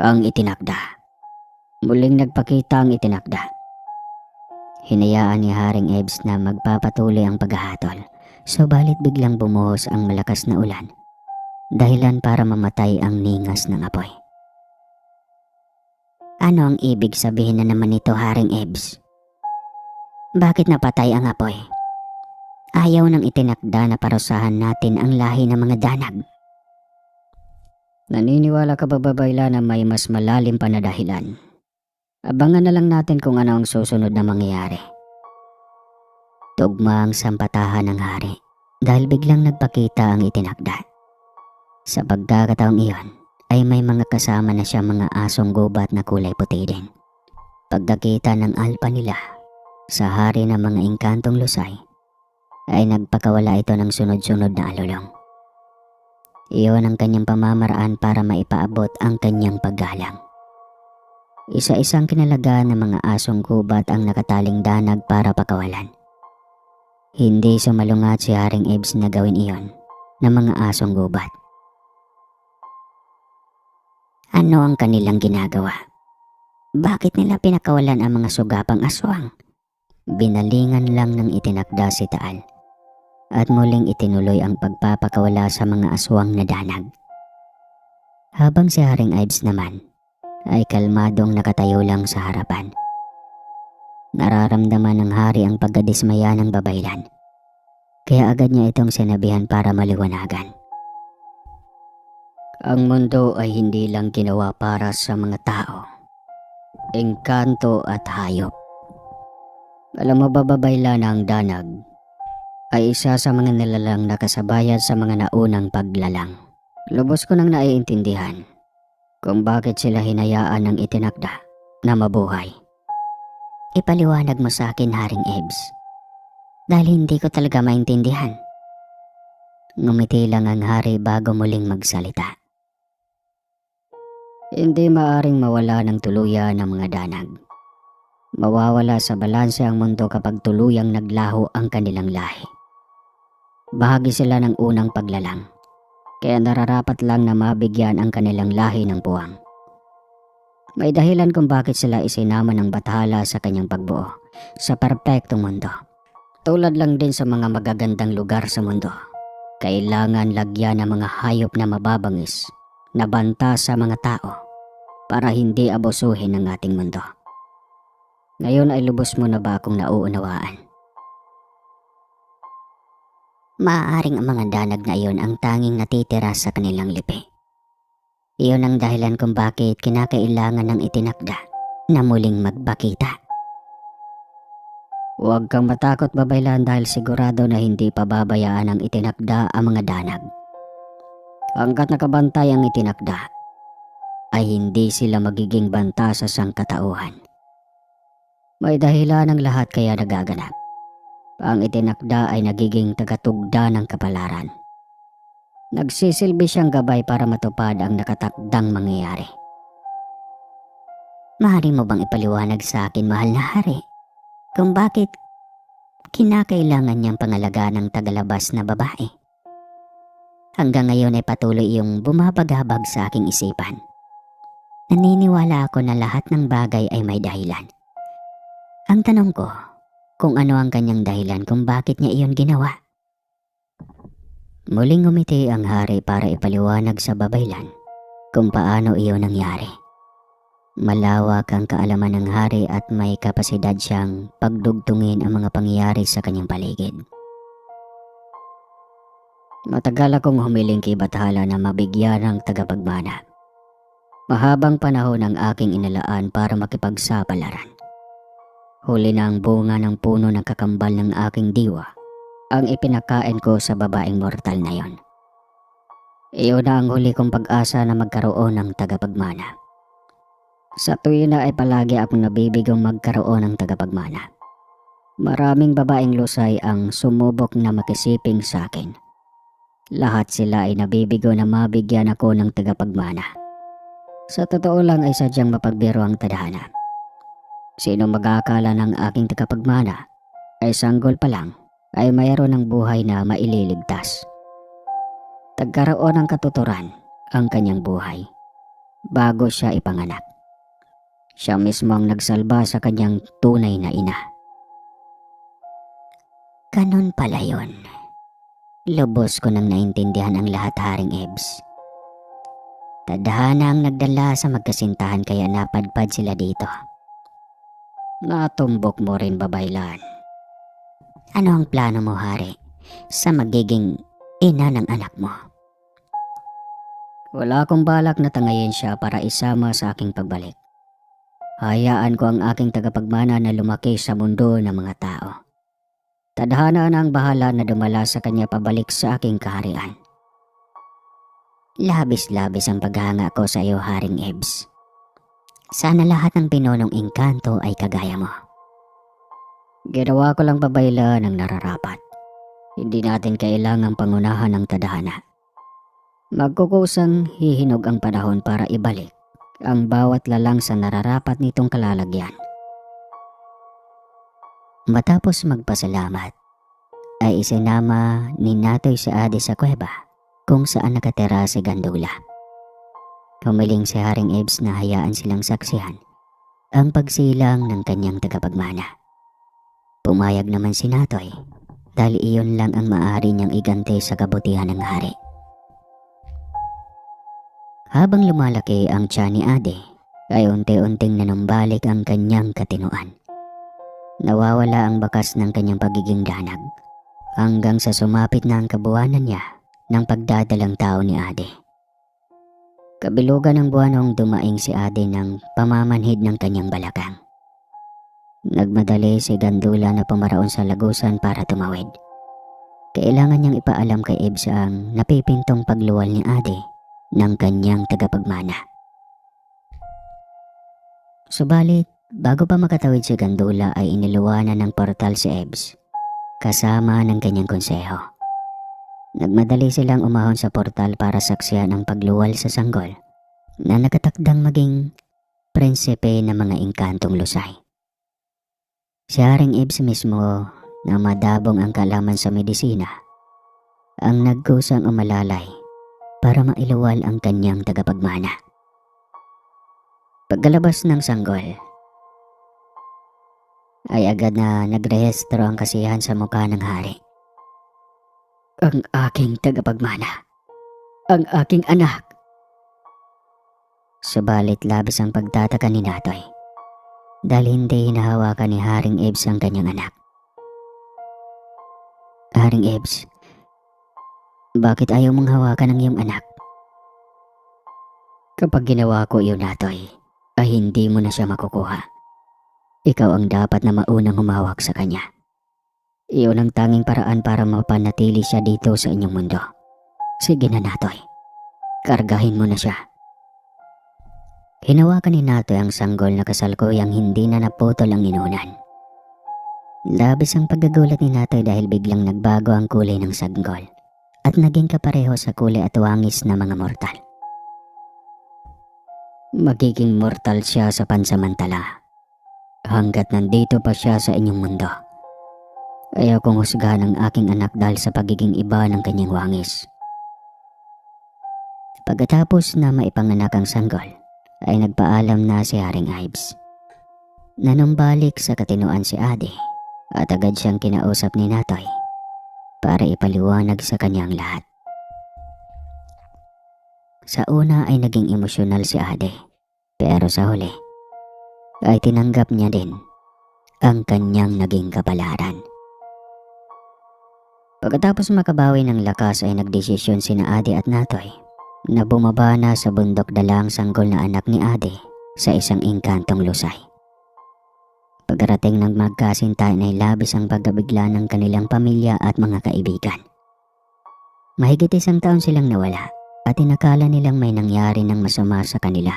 Ang itinakda. Muling nagpakita ang itinakda. Hinayaan ni Haring Ebs na magpapatuloy ang paghahatol, subalit biglang bumuhos ang malakas na ulan, dahilan para mamatay ang ningas ng apoy. Ano ang ibig sabihin na naman ito, Haring Ebs? Bakit napatay ang apoy? Ayaw nang itinakda na parusahan natin ang lahi ng mga danag. Naniniwala ka ba, Babayla, na may mas malalim pa na dahilan? Abangan na lang natin kung ano ang susunod na mangyayari. Tugma ang sampatahan ng hari dahil biglang nagpakita ang itinakda. Sa pagkakataong iyon ay may mga kasama na siya mga asong gubat na kulay puti din. Pagkakita ng alpa nila sa hari ng mga engkantong lusay, ay nagpakawala ito ng sunod-sunod na alulong. Iyon ang kanyang pamamaraan para maipaabot ang kanyang paggalang. Isa-isang kinalagaan ng mga asong gubat ang nakataling danag para pakawalan. Hindi sumalungat si Haring Ebs na gawin iyon ng mga asong gubat. Ano ang kanilang ginagawa? Bakit nila pinakawalan ang mga sugapang aswang? Binalingan lang ng itinakda si Taal at muling itinuloy ang pagpapakawala sa mga aswang na danag. Habang si Haring Ives naman ay kalmadong nakatayo lang sa harapan. Nararamdaman ng hari ang pagkadismaya ng babaylan, kaya agad niya itong sinabihan para maliwanagan. Ang mundo ay hindi lang ginawa para sa mga tao, engkanto at hayop. Alam mo ba, babaylan, ang danag ay isa sa mga nilalang nakasabayan sa mga naunang paglalang. Lubos ko nang naiintindihan kung bakit sila hinayaan ng itinakda na mabuhay. Ipaliwanag mo sa akin, Haring Ives, dahil hindi ko talaga maintindihan. Ngumiti lang ang hari bago muling magsalita. Hindi maaring mawala ng tuluyan ng mga danag. Mawawala sa balanse ang mundo kapag tuluyang naglaho ang kanilang lahi. Bahagi sila ng unang paglalang, kaya nararapat lang na mabigyan ang kanilang lahi ng puwang. May dahilan kung bakit sila isinama ng Bathala sa kanyang pagbuo sa perpektong mundo. Tulad lang din sa mga magagandang lugar sa mundo, kailangan lagyan ng mga hayop na mababangis na banta sa mga tao para hindi abusuhin ang ating mundo. Ngayon ay lubos mo na ba akong nauunawaan? Maaaring ang mga danag na iyon ang tanging natitira sa kanilang lipi. Iyon ang dahilan kung bakit kinakailangan ng itinakda na muling magbakita. Huwag kang matakot, babaylan, dahil sigurado na hindi pababayaan ng itinakda ang mga danag. Hanggat nakabantay ang itinakda, ay hindi sila magiging banta sa sangkatauhan. May dahilan ng lahat kaya nagaganap. Ang itinakda ay nagiging tagatugda ng kapalaran. Nagsisilbi siyang gabay para matupad ang nakatakdang mangyayari. Maaari mo bang ipaliwanag sa akin, mahal na hari, kung bakit kinakailangan niyang pangalagaan ng tagalabas na babae? Hanggang ngayon ay patuloy iyong bumabagabag sa aking isipan. Naniniwala ako na lahat ng bagay ay may dahilan. Ang tanong ko, kung ano ang kanyang dahilan kung bakit niya iyon ginawa. Muling ngumiti ang hari para ipaliwanag sa babaylan kung paano iyon nangyari. Malawak ang kaalaman ng hari at may kapasidad siyang pagdugtungin ang mga pangyayari sa kanyang paligid. Matagal akong humiling kay Bathala na mabigyan ng tagapagmana. Mahabang panahon ang aking inalaan para makipagsapalaran. Huli na ang bunga ng puno ng kakambal ng aking diwa ang ipinakain ko sa babaeng mortal na yon. Iyon na ang huli kong pag-asa na magkaroon ng tagapagmana. Sa tuwina ay palagi akong nabibigong magkaroon ng tagapagmana. Maraming babaeng lusay ang sumubok na makisiping sa akin. Lahat sila ay nabibigo na mabigyan ako ng tagapagmana. Sa totoo lang ay sadyang mapagbiro ang tadhana. Sino mag-aakala ng aking tagapagmana ay sanggol pa lang ay mayroon ng buhay na maililigtas. Tagkaroon ng katuturan ang kanyang buhay bago siya ipanganak. Siya mismo ang nagsalba sa kanyang tunay na ina. Ganon pala yun. Lubos ko nang naintindihan ang lahat, Haring Ives. Tadhana ang nagdala sa magkasintahan kaya napadpad sila dito. Natumbok mo rin, babaylan. Ano ang plano mo, hari, sa magiging ina ng anak mo? Wala akong balak na tangayin siya para isama sa aking pagbalik. Hayaan ko ang aking tagapagmana na lumaki sa mundo ng mga tao. Tadhana na ang bahala na dumala sa kanya pabalik sa aking kaharian. Labis-labis ang paghanga ko sa iyo, Haring Ives. Sana lahat ng pinonong engkanto ay kagaya mo. Ginawa ko lang, babaylan, ang nararapat. Hindi natin kailangang pangunahan ng tadhana. Magkukusang hihinog ang panahon para ibalik ang bawat lalang sa nararapat nitong kalalagyan. Matapos magpasalamat, ay isinama ni Natoy si Adi sa kuweba kung saan nakatira si Gandula. Humiling si Haring Ebs na hayaan silang saksihan ang pagsilang ng kanyang tagapagmana. Pumayag naman si Natoy dahil iyon lang ang maaari niyang igante sa kabutihan ng hari. Habang lumalaki ang tiyan ni Ade, ay unti-unting nanumbalik ang kanyang katinuan. Nawawala ang bakas ng kanyang pagiging danag hanggang sa sumapit na ang kabuwanan niya ng pagdadalang tao ni Ade. Kabilugan ng buwan nung dumaing si Ade ng pamamanhid ng kanyang balakang. Nagmadali si Gandula na pumaraon sa lagusan para tumawid. Kailangan niyang ipaalam kay Ebs ang napipintong pagluwal ni Ade ng kanyang tagapagmana. Subalit, bago pa makatawid si Gandula ay iniluwanan ng portal si Ebs kasama ng kanyang konseho. Nagmadali silang umahon sa portal para saksiyan ang pagluwal sa sanggol na nakatakdang maging prinsipe ng mga engkantong lusay. Si Haring Ebs mismo na madabong ang kalaman sa medisina ang nagkusang umalalay para mailuwal ang kanyang tagapagmana. Pagkalabas ng sanggol ay agad na nagrehistro ang kasiyahan sa mukha ng hari. Ang aking tagapagmana, ang aking anak. Subalit labis ang pagtataka ni Natoy dahil hindi hinahawakan ni Haring Ebs ang kanyang anak. Haring Ebs, bakit ayaw mong hawakan ang iyong anak? Kapag ginawa ko iyon, Natoy, ay hindi mo na siya makukuha. Ikaw ang dapat na maunang humawak sa kanya. Iyon ang tanging paraan para mapanatili siya dito sa inyong mundo. Sige na, Natoy. Kargahin mo na siya. Hinawakan ni Natoy ang sanggol na kasalukuyang hindi na naputol ang inunan. Labis ang pagkagulat ni Natoy dahil biglang nagbago ang kulay ng sanggol at naging kapareho sa kulay at wangis na mga mortal. Magiging mortal siya sa pansamantala hanggat nandito pa siya sa inyong mundo. Ayaw kong husgahan ang aking anak dahil sa pagiging iba ng kanyang wangis. Pagkatapos na maipanganak ang sanggol, ay nagpaalam na si Haring Ebs. Nanumbalik sa katinuan si Ade at agad siyang kinausap ni Natoy para ipaliwanag sa kanyang lahat. Sa una ay naging emosyonal si Ade, pero sa huli ay tinanggap niya din ang kanyang naging kapalaran. Pagkatapos makabawi ng lakas ay nagdesisyon sina Ade at Natoy na bumaba na sa bundok dala ang sanggol na anak ni Ade sa isang engkantong lusay. Pagkarating ng magkasintahan ay labis ang pagkabigla ng kanilang pamilya at mga kaibigan. Mahigit 1 taon silang nawala at inakala nilang may nangyari ng masama sa kanila.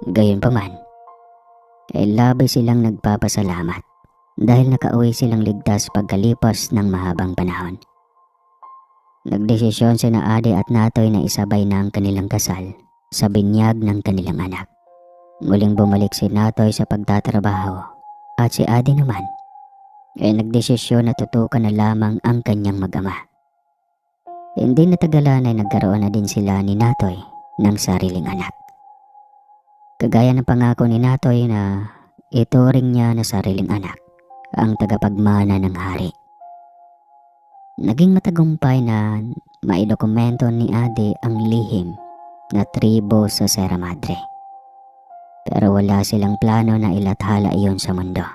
Gayunpaman, ay labis silang nagpapasalamat dahil nakauwi silang ligtas pagkalipas ng mahabang panahon. Nagdesisyon sina Ade at Natoy na isabay na ang kanilang kasal sa binyag ng kanilang anak. Muling bumalik si Natoy sa pagtatrabaho at si Ade naman ay nagdesisyon na tutukan na lamang ang kanyang mag-ama. Hindi natagalan ay nagkaroon na din sila ni Natoy ng sariling anak. Kagaya ng pangako ni Natoy na ituring niya na sariling anak ang tagapagmana ng hari. Naging matagumpay na maidokumento ni Ade ang lihim na tribo sa Sierra Madre. Pero wala silang plano na ilathala iyon sa mundo.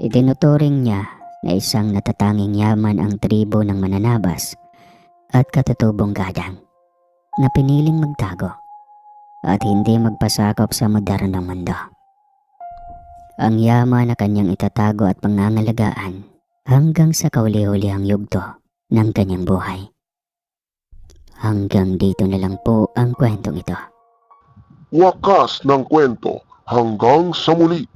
Itinuturing niya na isang natatanging yaman ang tribo ng mananabas at katutubong gadang na piniling magtago at hindi magpasakop sa modernong mundo. Ang yaman na kanyang itatago at pangangalagaan hanggang sa kauli-hulihang yugto ng kanyang buhay. Hanggang dito na lang po ang kwentong ito. Wakas ng kwento hanggang sa muli.